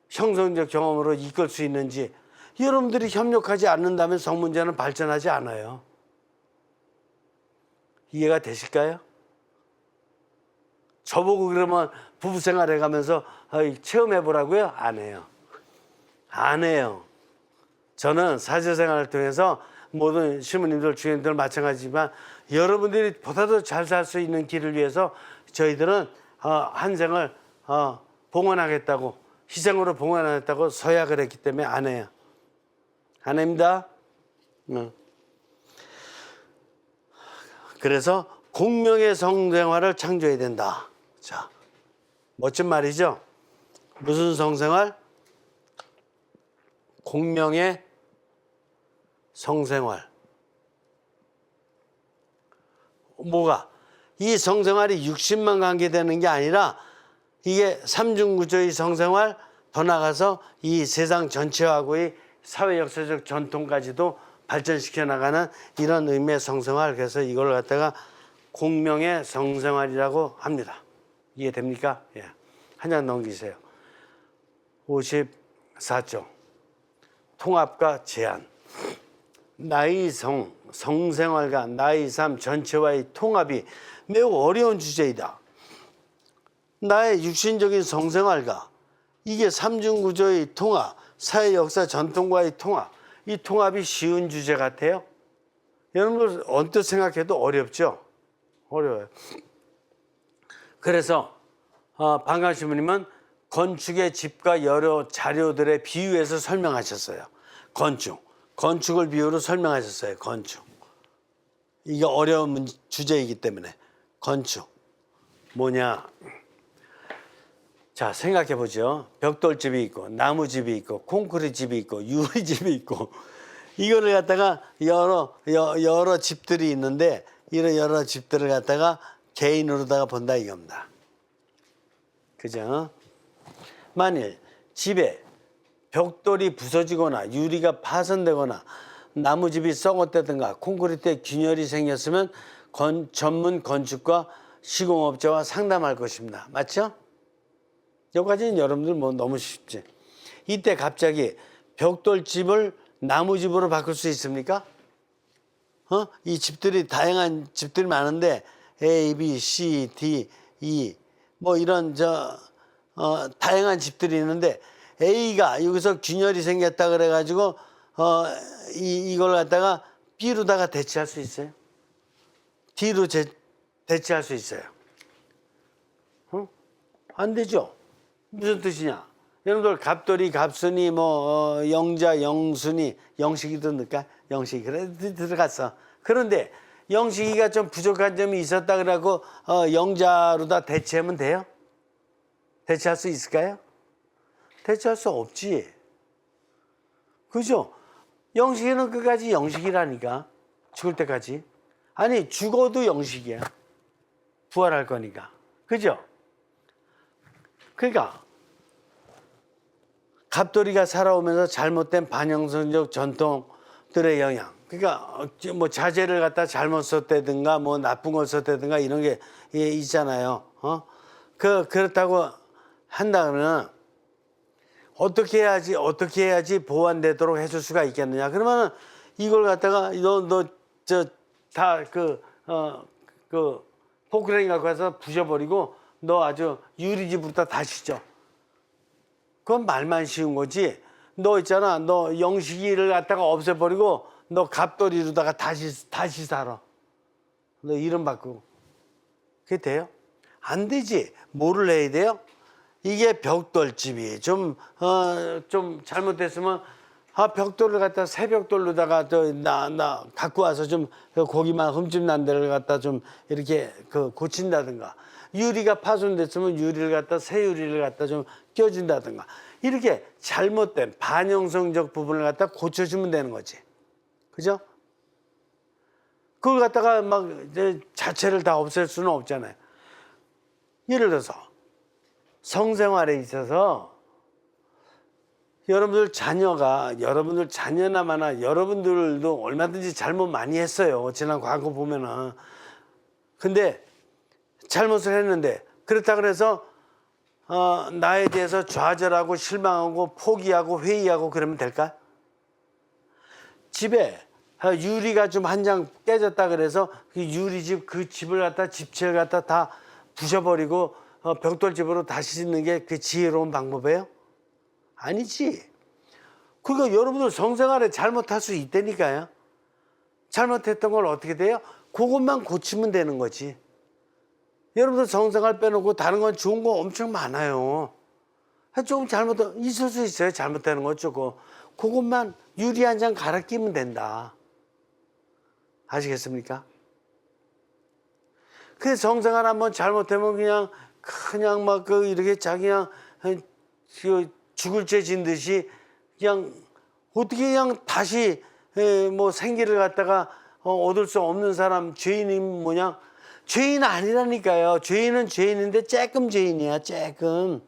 형성적 경험으로 이끌 수 있는지 여러분들이 협력하지 않는다면 성문제는 발전하지 않아요. 이해가 되실까요? 저보고 그러면 부부생활 해가면서 체험해보라고요? 안 해요. 안 해요. 저는 사제생활을 통해서 모든 시부님들, 주인들 마찬가지지만 여러분들이 보다 더 잘 살 수 있는 길을 위해서 저희들은 한 생을 봉헌하겠다고, 희생으로 봉헌하겠다고 서약을 했기 때문에 안 해요. 안 합니다. 그래서 공명의 성생활을 창조해야 된다. 자, 멋진 말이죠. 무슨 성생활? 공명의 성생활. 뭐가? 이 성생활이 60만 관계되는 게 아니라 이게 삼중구조의 성생활, 더 나가서 이 세상 전체하고의 사회 역사적 전통까지도 발전시켜 나가는 이런 의미의 성생활. 그래서 이걸 갖다가 공명의 성생활이라고 합니다. 이해됩니까? 예. 한 장 넘기세요. 54쪽. 통합과 제한. 나의 성생활과 나의 삶 전체와의 통합이 매우 어려운 주제이다. 나의 육신적인 성생활과 이게 삼중구조의 통합, 사회 역사 전통과의 통합, 이 통합이 쉬운 주제 같아요? 여러분들 언뜻 생각해도 어렵죠? 어려워요. 그래서 반갑신부님은 건축의 집과 여러 자료들의 비유해서 설명하셨어요. 건축을 비유로 설명하셨어요. 건축. 이게 어려운 주제이기 때문에. 건축 뭐냐? 자, 생각해 보죠. 벽돌집이 있고 나무집이 있고 콘크리트 집이 있고 유리집이 있고 이거를 갖다가 여러 집들이 있는데 이런 여러 집들을 갖다가 개인으로다가 본다 이겁니다. 그죠? 만일 집에 벽돌이 부서지거나 유리가 파손되거나 나무집이 썩었다든가 콘크리트에 균열이 생겼으면 전문 건축과 시공업자와 상담할 것입니다. 맞죠? 여기까지는 여러분들 뭐 너무 쉽지. 이때 갑자기 벽돌집을 나무집으로 바꿀 수 있습니까? 이 집들이 다양한 집들이 많은데 A, B, C, D, E 뭐 이런 다양한 집들이 있는데 A가 여기서 균열이 생겼다 그래가지고 이걸 갖다가 B로다가 대체할 수 있어요. D로 대체할 수 있어요. 안 되죠. 무슨 뜻이냐? 여러분들 갑돌이 갑순이 뭐 영자 영순이 영식이도 넣을까? 영식이 그래 들어갔어. 그런데 영식이가 좀 부족한 점이 있었다 그러고 영자로다 대체하면 돼요? 대체할 수 있을까요? 대체할 수 없지. 그죠? 영식이는 끝까지 영식이라니까. 죽을 때까지. 아니 죽어도 영식이야. 부활할 거니까. 그죠? 그러니까 갑돌이가 살아오면서 잘못된 반영성적 전통들의 영향. 그러니까 뭐 자재를 갖다 잘못 썼다든가 뭐 나쁜 걸 썼다든가 이런 게 있잖아요. 그렇다고 한다면 어떻게 해야지 보완되도록 해줄 수가 있겠느냐? 그러면은 이걸 갖다가 포크레인 갖고 와서 부셔버리고 너 아주 유리집부터 다시 져. 그건 말만 쉬운 거지. 너 있잖아. 너 영식이를 갖다가 없애버리고 너 갑돌이로다가 다시 살아. 너 이름 바꾸고. 그게 돼요? 안 되지. 뭐를 해야 돼요? 이게 벽돌집이 좀 잘못됐으면 벽돌을 갖다 새 벽돌로다가 나 갖고 와서 좀 고기만 흠집 난 데를 갖다 좀 이렇게 고친다든가. 유리가 파손됐으면 유리를 갖다 새 유리를 갖다 좀 껴준다든가 이렇게 잘못된 반영성적 부분을 갖다 고쳐주면 되는 거지. 그죠? 그걸 갖다가 막 자체를 다 없앨 수는 없잖아요. 예를 들어서 성생활에 있어서 여러분들 자녀나마나 여러분들도 얼마든지 잘못 많이 했어요. 지난 과거 보면은. 근데 잘못을 했는데 그렇다 그래서 나에 대해서 좌절하고 실망하고 포기하고 회의하고 그러면 될까? 집에 유리가 좀 한 장 깨졌다 그래서 그 유리집 그 집을 갖다 집체를 갖다 다 부셔버리고 벽돌집으로 다시 짓는 게 그 지혜로운 방법이에요? 아니지. 그러니까 여러분들 성생활에 잘못할 수 있다니까요. 잘못했던 걸 어떻게 돼요? 그것만 고치면 되는 거지. 여러분들 성생활 빼놓고 다른 건 좋은 거 엄청 많아요. 조금 있을 수 있어요. 잘못되는 거 조금. 그것만 유리 한 장 갈아 끼면 된다. 아시겠습니까? 그래서 정생활 한번 잘못되면 그냥 막 이렇게 자기 그냥 죽을 죄 진 듯이 그냥 어떻게 그냥 다시 뭐 생기를 갖다가 얻을 수 없는 사람, 죄인이 뭐냐? 죄인 아니라니까요. 죄인은 죄인인데 쬐끔 죄인이야, 쬐끔.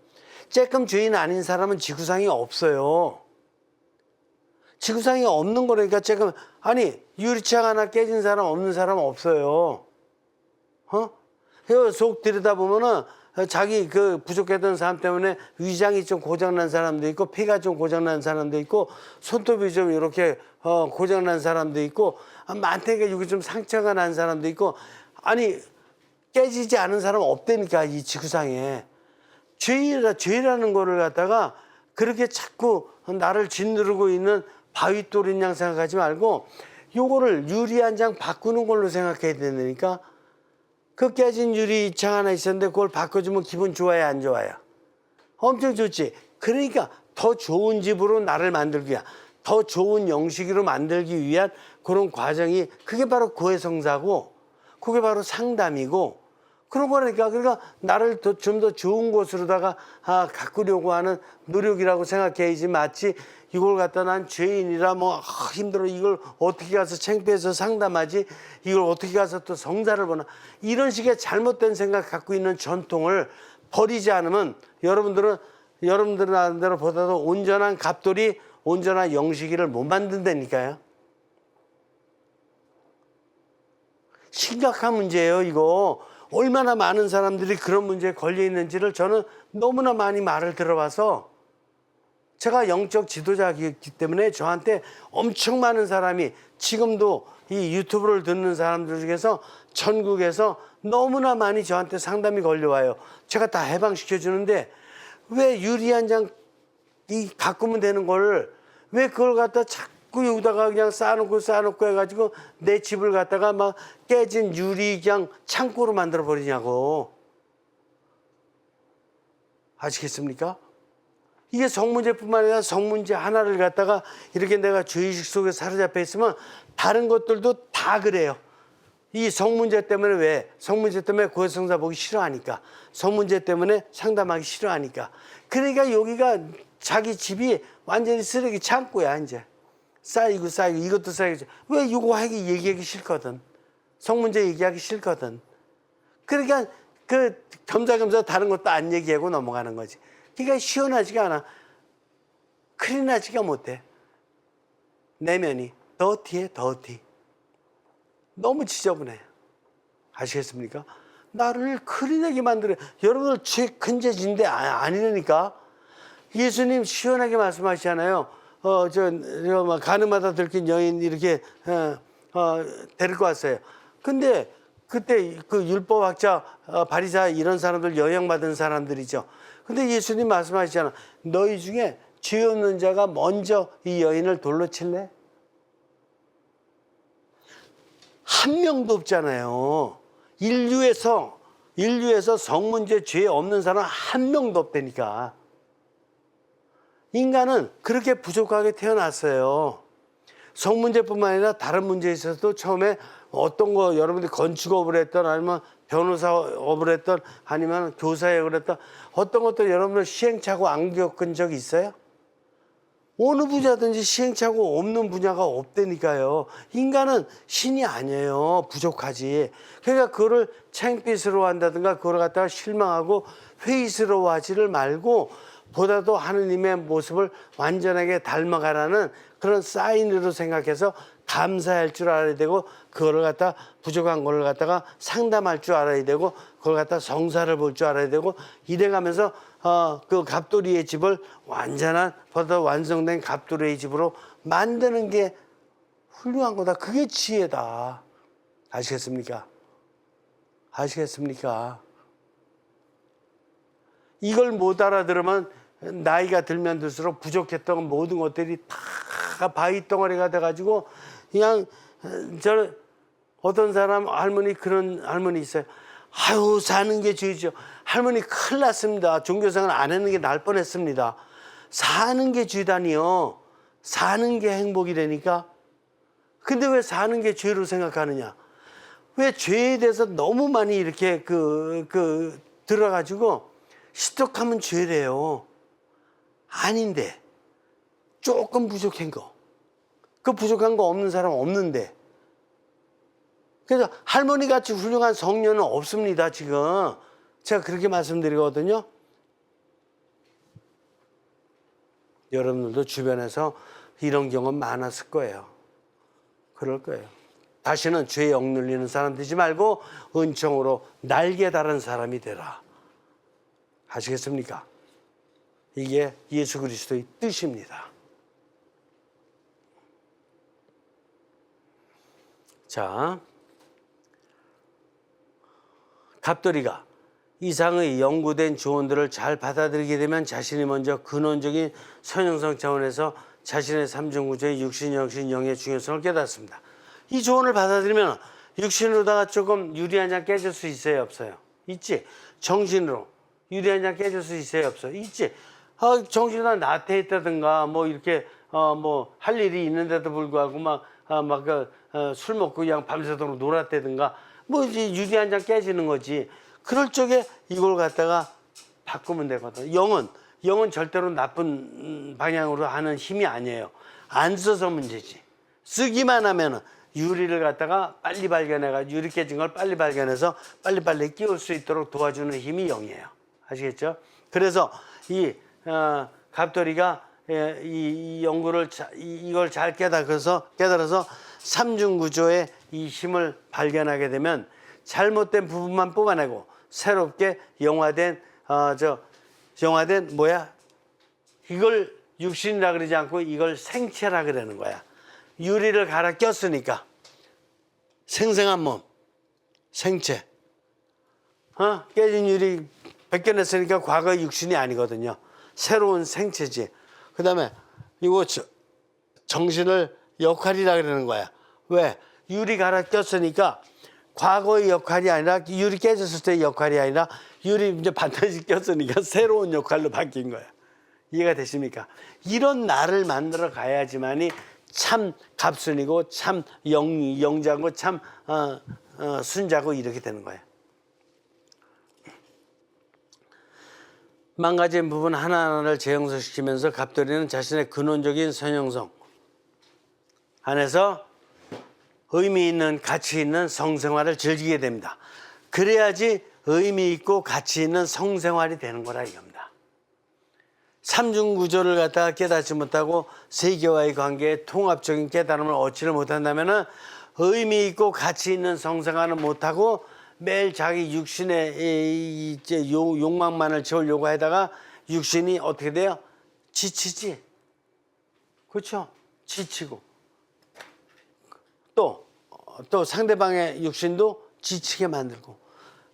쬐끔 죄인 아닌 사람은 지구상에 없어요. 지구상에 없는 거라니까 쬐끔. 아니, 유리창 하나 깨진 사람 없는 사람 없어요. 속 들여다보면은 자기 부족했던 사람 때문에 위장이 좀 고장난 사람도 있고, 폐가 좀 고장난 사람도 있고, 손톱이 좀 이렇게 고장난 사람도 있고, 많다니까 여기 좀 상처가 난 사람도 있고, 아니, 깨지지 않은 사람은 없다니까, 이 지구상에. 죄라는 거를 갖다가 그렇게 자꾸 나를 짓누르고 있는 바위돌인 양 생각하지 말고, 요거를 유리 한 장 바꾸는 걸로 생각해야 된다니까. 그 깨진 유리창 하나 있었는데 그걸 바꿔주면 기분 좋아요, 안 좋아요? 엄청 좋지. 그러니까 더 좋은 집으로 나를 만들기 위한, 더 좋은 영식으로 만들기 위한 그런 과정이, 그게 바로 고해성사고, 그게 바로 상담이고, 그런 거니까. 그러니까 나를 좀 더 좋은 곳으로다가 가꾸려고 하는 노력이라고 생각해야지. 마치 이걸 갖다 난 죄인이라 힘들어, 이걸 어떻게 가서 창피해서 상담하지, 이걸 어떻게 가서 또 성사를 보나, 이런 식의 잘못된 생각 갖고 있는 전통을 버리지 않으면 여러분들은 아는 대로 보다도 온전한 갑돌이, 온전한 영식이를 못 만든다니까요. 심각한 문제예요, 이거. 얼마나 많은 사람들이 그런 문제에 걸려 있는지를 저는 너무나 많이 말을 들어봐서, 제가 영적 지도자이기 때문에 저한테 엄청 많은 사람이, 지금도 이 유튜브를 듣는 사람들 중에서 전국에서 너무나 많이 저한테 상담이 걸려와요. 제가 다 해방시켜 주는데, 왜 유리 한 장 가꾸면 되는 걸, 왜 그걸 갖다 자꾸 여기다가 그냥 쌓아놓고 해가지고 내 집을 갖다가 막 깨진 유리 그냥 창고로 만들어 버리냐고. 아시겠습니까? 이게 성문제뿐만 아니라 성문제 하나를 갖다가 이렇게 내가 죄의식 속에 사로잡혀 있으면 다른 것들도 다 그래요. 이 성문제 때문에, 왜? 성문제 때문에 고해성사 보기 싫어하니까. 성문제 때문에 상담하기 싫어하니까. 그러니까 여기가 자기 집이 완전히 쓰레기 창고야, 이제. 쌓이고 이것도 쌓이고. 왜 이거 얘기하기 싫거든. 성문제 얘기하기 싫거든. 그러니까 겸사겸사 다른 것도 안 얘기하고 넘어가는 거지. 그러니까 시원하지가 않아. 클린하지가 못해. 내면이 더티해, 더티. 너무 지저분해. 아시겠습니까? 나를 클린하게 만들어. 여러분들 죄 큰 죄진데 아니라니까. 예수님 시원하게 말씀하시잖아요. 가늠하다 들킨 여인 이렇게 데리고 왔어요. 근데 그때 그 율법학자, 바리사 이런 사람들 영향받은 사람들이죠. 근데 예수님 말씀하시잖아. 너희 중에 죄 없는 자가 먼저 이 여인을 돌로 칠래? 한 명도 없잖아요. 인류에서 성문제 죄 없는 사람 한 명도 없다니까. 인간은 그렇게 부족하게 태어났어요. 성문제뿐만 아니라 다른 문제에 있어서도 처음에 어떤 거, 여러분들이 건축업을 했던, 아니면 변호사업을 했던, 아니면 교사역을 했던, 어떤 것도 여러분들 시행착오 안 겪은 적 있어요? 어느 분야든지 시행착오 없는 분야가 없다니까요. 인간은 신이 아니에요. 부족하지. 그러니까 그거를 창피스러워 한다든가 그걸 갖다가 실망하고 회의스러워하지를 말고, 보다도 하느님의 모습을 완전하게 닮아가라는 그런 사인으로 생각해서 감사할 줄 알아야 되고, 그거를 갖다 부족한 거를 갖다가 상담할 줄 알아야 되고, 그걸 갖다 성사를 볼 줄 알아야 되고, 이래가면서 그 갑돌이의 집을 완전한, 보다 완성된 갑돌이의 집으로 만드는 게 훌륭한 거다. 그게 지혜다. 아시겠습니까? 아시겠습니까? 이걸 못 알아들으면 나이가 들면 들수록 부족했던 모든 것들이 다 바위덩어리가 돼가지고, 그냥 어떤 사람 할머니, 그런 할머니 있어요. 아유, 사는 게 죄죠. 할머니 큰일 났습니다. 종교생활 안 하는 게 나을 뻔했습니다. 사는 게 죄다니요. 사는 게 행복이라니까. 근데 왜 사는 게 죄로 생각하느냐? 왜 죄에 대해서 너무 많이 이렇게 들어가지고 시떡하면 죄래요. 아닌데 조금 부족한 거. 그 부족한 거 없는 사람 없는데. 그래서 할머니 같이 훌륭한 성녀는 없습니다, 지금. 제가 그렇게 말씀드리거든요. 여러분들도 주변에서 이런 경험 많았을 거예요. 그럴 거예요. 다시는 죄에 억눌리는 사람 되지 말고 은총으로 날개 다른 사람이 되라. 아시겠습니까? 이게 예수 그리스도의 뜻입니다. 자, 갑돌이가 이상의 연구된 조언들을 잘 받아들이게 되면 자신이 먼저 근원적인 선형성 차원에서 자신의 삼중구조의 육신, 영신, 영의 중요성을 깨닫습니다. 이 조언을 받아들이면 육신으로다가 조금 유리 한 장 깨질 수 있어요, 없어요? 있지. 정신으로 유리 한 장 깨질 수 있어요, 없어요? 있지. 정신으로 나태했다든가 뭐 이렇게 뭐 할 일이 있는데도 불구하고 술 먹고 그냥 밤새도록 놀았다든가 뭐 이제 유리 한 장 깨지는 거지. 그럴 적에 이걸 갖다가 바꾸면 되거든. 영은 절대로 나쁜 방향으로 하는 힘이 아니에요. 안 써서 문제지. 쓰기만 하면은 유리를 갖다가 빨리 발견해가지고 유리 깨진 걸 빨리 발견해서 빨리빨리 끼울 수 있도록 도와주는 힘이 영이에요. 아시겠죠? 그래서 이 갑돌이가 이 연구를 이걸 잘 깨달아서 삼중구조의 이 힘을 발견하게 되면 잘못된 부분만 뽑아내고 새롭게 영화된 이걸 육신이라 그러지 않고 이걸 생체라 그러는 거야. 유리를 갈아 꼈으니까 생생한 몸, 생체. 깨진 유리 벗겨냈으니까 과거의 육신이 아니거든요. 새로운 생체지. 그 다음에 이거 정신을 역할이라 그러는 거야. 왜? 유리 갈아 꼈으니까 과거의 역할이 아니라 유리 깨졌을 때의 역할이 아니라 유리 이제 반드시 꼈으니까 새로운 역할로 바뀐 거야. 이해가 되십니까? 이런 나를 만들어 가야지만이 참 갑순이고 참 영자고 참 순자고 이렇게 되는 거예요. 망가진 부분 하나하나를 재형성시키면서 갑돌이는 자신의 근원적인 선형성 안에서 의미 있는 가치 있는 성생활을 즐기게 됩니다. 그래야지 의미 있고 가치 있는 성생활이 되는 거라 이겁니다. 삼중구조를 갖다가 깨닫지 못하고 세계와의 관계에 통합적인 깨달음을 얻지를 못한다면 의미 있고 가치 있는 성생활을 못하고 매일 자기 육신의 이제 욕망만을 채우려고 하다가 육신이 어떻게 돼요? 지치지. 그렇죠? 지치고 또 상대방의 육신도 지치게 만들고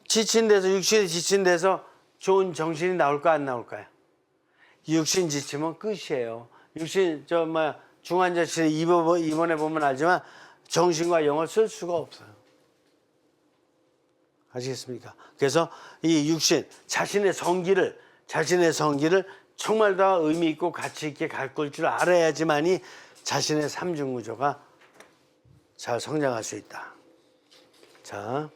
지친 데서 육신이 지친 데서 좋은 정신이 나올까 안 나올까요? 육신 지치면 끝이에요. 육신 중환자실에 입원해 보면 알지만 정신과 영을 쓸 수가 없어요. 아시겠습니까? 그래서 이 육신 자신의 성기를 정말 다 의미 있고 가치 있게 가꿀 줄 알아야지만이 자신의 삼중구조가 잘 성장할 수 있다. 자,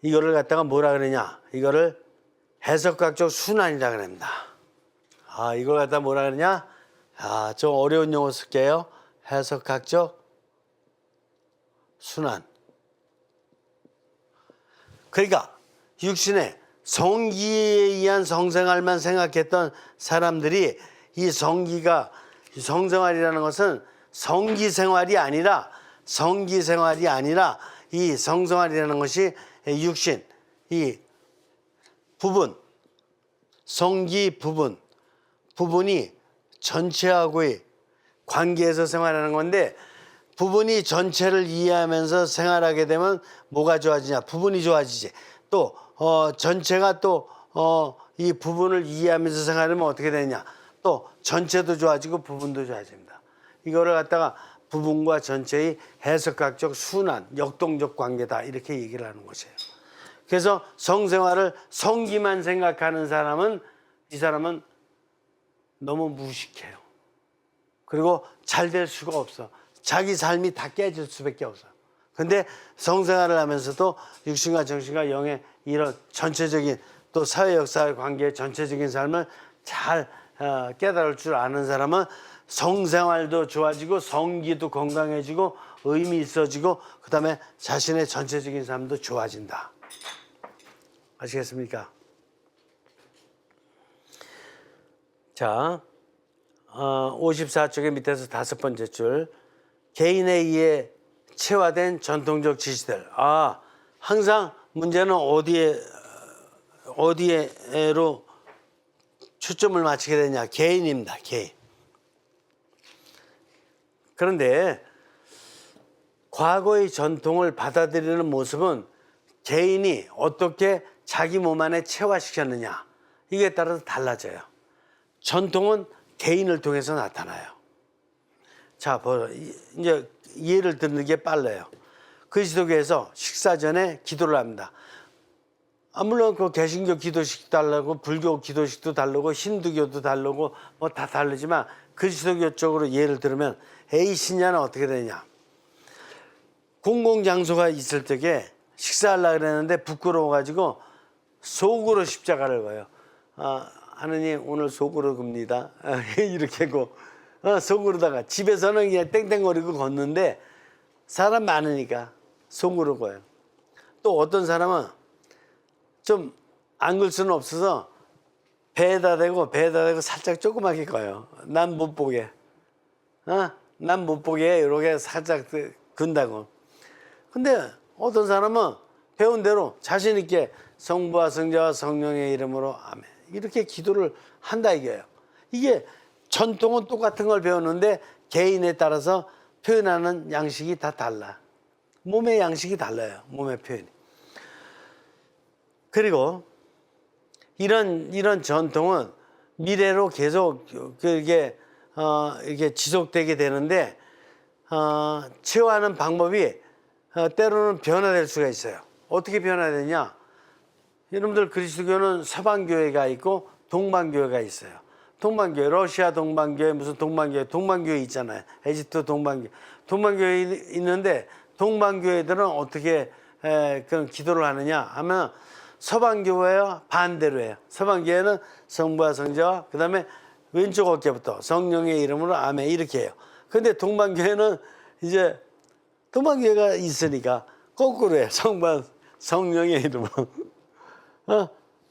이거를 갖다가 뭐라 그러냐? 이거를 해석학적 순환이라 그럽니다. 이걸 갖다 뭐라 그러냐? 좀 어려운 용어 쓸게요. 해석학적 순환. 그러니까 육신의 성기에 의한 성생활만 생각했던 사람들이 이 성생활이라는 것은 성기생활이 아니라 이 성생활이라는 것이 육신, 이 부분, 성기 부분이 전체하고의 관계에서 생활하는 건데 부분이 전체를 이해하면서 생활하게 되면 뭐가 좋아지냐? 부분이 좋아지지. 또 전체가 또 이 부분을 이해하면서 생활하면 어떻게 되냐? 또 전체도 좋아지고 부분도 좋아집니다. 이거를 갖다가 부분과 전체의 해석학적 순환, 역동적 관계다 이렇게 얘기를 하는 것이에요. 그래서 성생활을 성기만 생각하는 사람은 이 사람은 너무 무식해요. 그리고 잘 될 수가 없어. 자기 삶이 다 깨질 수밖에 없어. 근데 성생활을 하면서도 육신과 정신과 영의 이런 전체적인 또 사회 역사의 관계의 전체적인 삶을 잘 깨달을 줄 아는 사람은 성생활도 좋아지고 성기도 건강해지고 의미 있어지고 그다음에 자신의 전체적인 삶도 좋아진다. 아시겠습니까? 자, 54쪽의 밑에서 5번째 줄. 개인에 의해 체화된 전통적 지시들. 항상 문제는 어디에로 초점을 맞추게 되냐. 개인입니다. 개인. 그런데 과거의 전통을 받아들이는 모습은 개인이 어떻게 자기 몸 안에 체화시켰느냐. 이게 따라서 달라져요. 전통은 개인을 통해서 나타나요. 자, 이제 예를 듣는 게 빨라요. 그리스도교에서 식사 전에 기도를 합니다. 물론 그 개신교 기도식도 다르고 불교 기도식도 다르고 힌두교도 다르고 뭐 다 다르지만 그리스도교 쪽으로 예를 들면 A 신자는 어떻게 되냐. 공공장소가 있을 적에 식사하려고 그랬는데 부끄러워가지고 속으로 십자가를 봐요. 하느님 오늘 속으로 굽니다. 이렇게 하고 속으로다가 집에서는 그냥 땡땡거리고 걷는데 사람 많으니까 속으로 가요. 또 어떤 사람은 좀 안 걸 수는 없어서 배에다 대고 살짝 조그맣게 가요. 난 못 보게. 난 못 보게 이렇게 살짝 근다고. 근데 어떤 사람은 배운 대로 자신 있게 성부와 성자와 성령의 이름으로 아멘 이렇게 기도를 한다 이거예요. 이게 전통은 똑같은 걸 배웠는데 개인에 따라서 표현하는 양식이 다 달라. 몸의 양식이 달라요. 몸의 표현이. 그리고 이런 전통은 미래로 계속 이게 지속되게 되는데 체화하는 방법이 때로는 변화될 수가 있어요. 어떻게 변화되냐? 여러분들 그리스도교는 서방교회가 있고 동방교회가 있어요. 동방교회, 러시아 동방교회, 무슨 동방교회 있잖아요. 에집트 동방교회 있는데 동방교회들은 어떻게 그런 기도를 하느냐 하면 서방교회와 반대로 해요. 서방교회는 성부와 성자와 그다음에 왼쪽 어깨부터 성령의 이름으로 아멘 이렇게 해요. 근데 동방교회는 이제 동방교회가 있으니까 거꾸로 해요. 성부와 성령의 이름으로.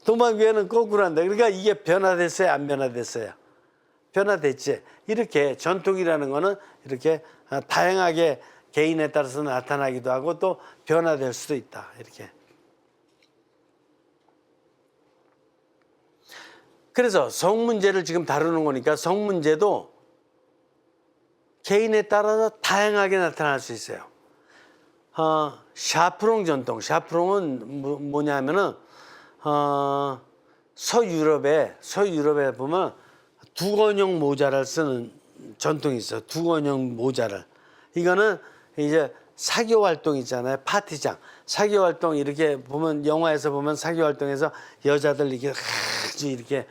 동방교회는 거꾸로 한다. 그러니까 이게 변화됐어요? 안 변화됐어요? 변화됐지. 이렇게 전통이라는 거는 이렇게 다양하게 개인에 따라서 나타나기도 하고 또 변화될 수도 있다. 이렇게. 그래서 성문제를 지금 다루는 거니까 성문제도 개인에 따라서 다양하게 나타날 수 있어요. 샤프롱 전통. 샤프롱은 뭐냐면은 서유럽에 보면 두건형 모자를 쓰는 전통이 있어요. 두건형 모자를. 이거는 이제 사교 활동 있잖아요. 파티장. 사교 활동 이렇게 보면 영화에서 보면 사교 활동에서 여자들 이렇게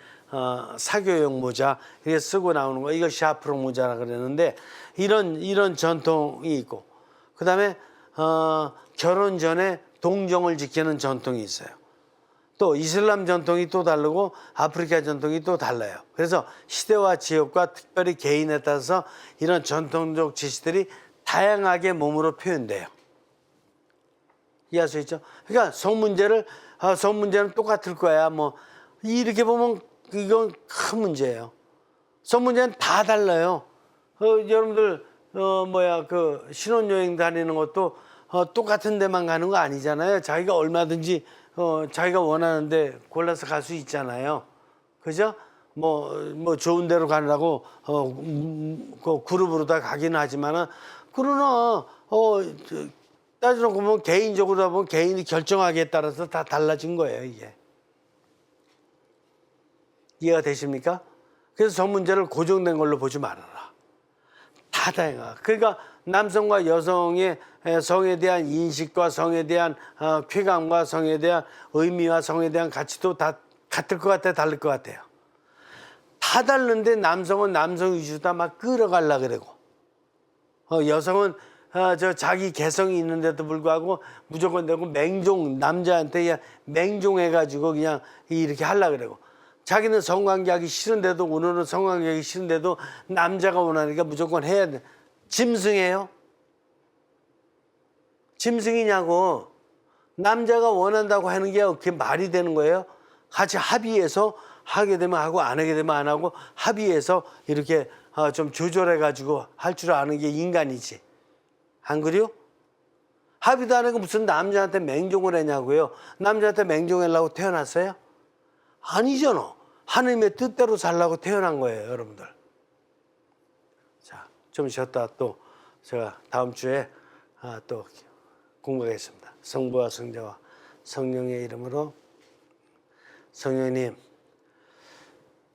사교용 모자 이렇게 쓰고 나오는 거. 이거 샤프롱 모자라 그러는데 이런 전통이 있고 그다음에 결혼 전에 동정을 지키는 전통이 있어요. 또 이슬람 전통이 또 다르고 아프리카 전통이 또 달라요. 그래서 시대와 지역과 특별히 개인에 따라서 이런 전통적 지시들이 다양하게 몸으로 표현돼요. 이해할 수 있죠? 그러니까 성문제는 똑같을 거야. 뭐 이렇게 보면 이건 큰 문제예요. 성문제는 다 달라요. 여러분들 그 신혼여행 다니는 것도 똑같은 데만 가는 거 아니잖아요. 자기가 얼마든지 자기가 원하는데 골라서 갈 수 있잖아요. 그죠? 뭐 좋은 데로 가느라고 그 그룹으로 다 가기는 하지만은 그러나 따지고 보면 개인적으로 보면 개인이 결정하기에 따라서 다 달라진 거예요, 이게. 이해가 되십니까? 그래서 성문제를 고정된 걸로 보지 말아라. 다 다양하다. 그러니까 남성과 여성의 성에 대한 인식과 성에 대한 쾌감과 성에 대한 의미와 성에 대한 가치도 다 같을 것 같아요, 다를 것 같아요? 다 다른데 남성은 남성 위주다 막 끌어가려 그러고, 여성은 저 자기 개성이 있는데도 불구하고 무조건 되고 맹종, 남자한테 그냥 맹종해가지고 그냥 이렇게 하려 그러고, 자기는 성관계하기 싫은데도, 오늘은 성관계하기 싫은데도 남자가 원하니까 무조건 해야 돼. 짐승이에요? 짐승이냐고. 남자가 원한다고 하는 게 그게 말이 되는 거예요? 같이 합의해서 하게 되면 하고 안 하게 되면 안 하고 합의해서 이렇게 좀 조절해 가지고 할 줄 아는 게 인간이지. 안 그래요? 합의도 안 하고 무슨 남자한테 맹종을 했냐고요? 남자한테 맹종하려고 태어났어요? 아니잖아. 하나님의 뜻대로 살라고 태어난 거예요, 여러분들. 자, 좀 쉬었다 또 제가 다음 주에 또 공부하겠습니다. 성부와 성자와 성령의 이름으로. 성령님,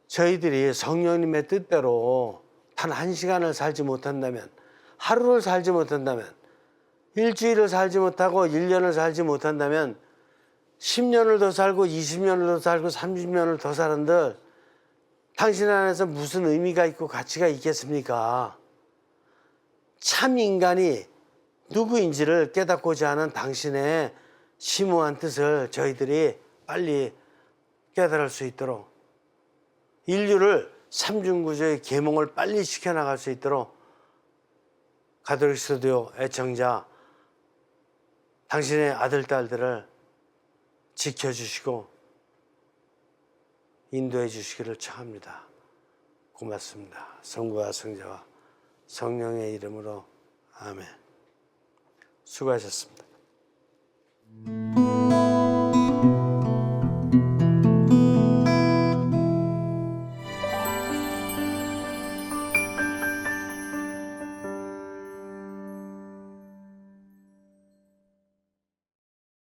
저희들이 성령님의 뜻대로 단 한 시간을 살지 못한다면, 하루를 살지 못한다면, 일주일을 살지 못하고 1년을 살지 못한다면 10년을 더 살고 20년을 더 살고 30년을 더 사는들 당신 안에서 무슨 의미가 있고 가치가 있겠습니까? 참 인간이 누구인지를 깨닫고자 하는 당신의 심오한 뜻을 저희들이 빨리 깨달을 수 있도록, 인류를 삼중구조의 계몽을 빨리 시켜나갈 수 있도록 가톨릭 스튜디오 애청자 당신의 아들, 딸들을 지켜주시고 인도해 주시기를 청합니다. 고맙습니다. 성부와 성자와 성령의 이름으로 아멘. 수고하셨습니다.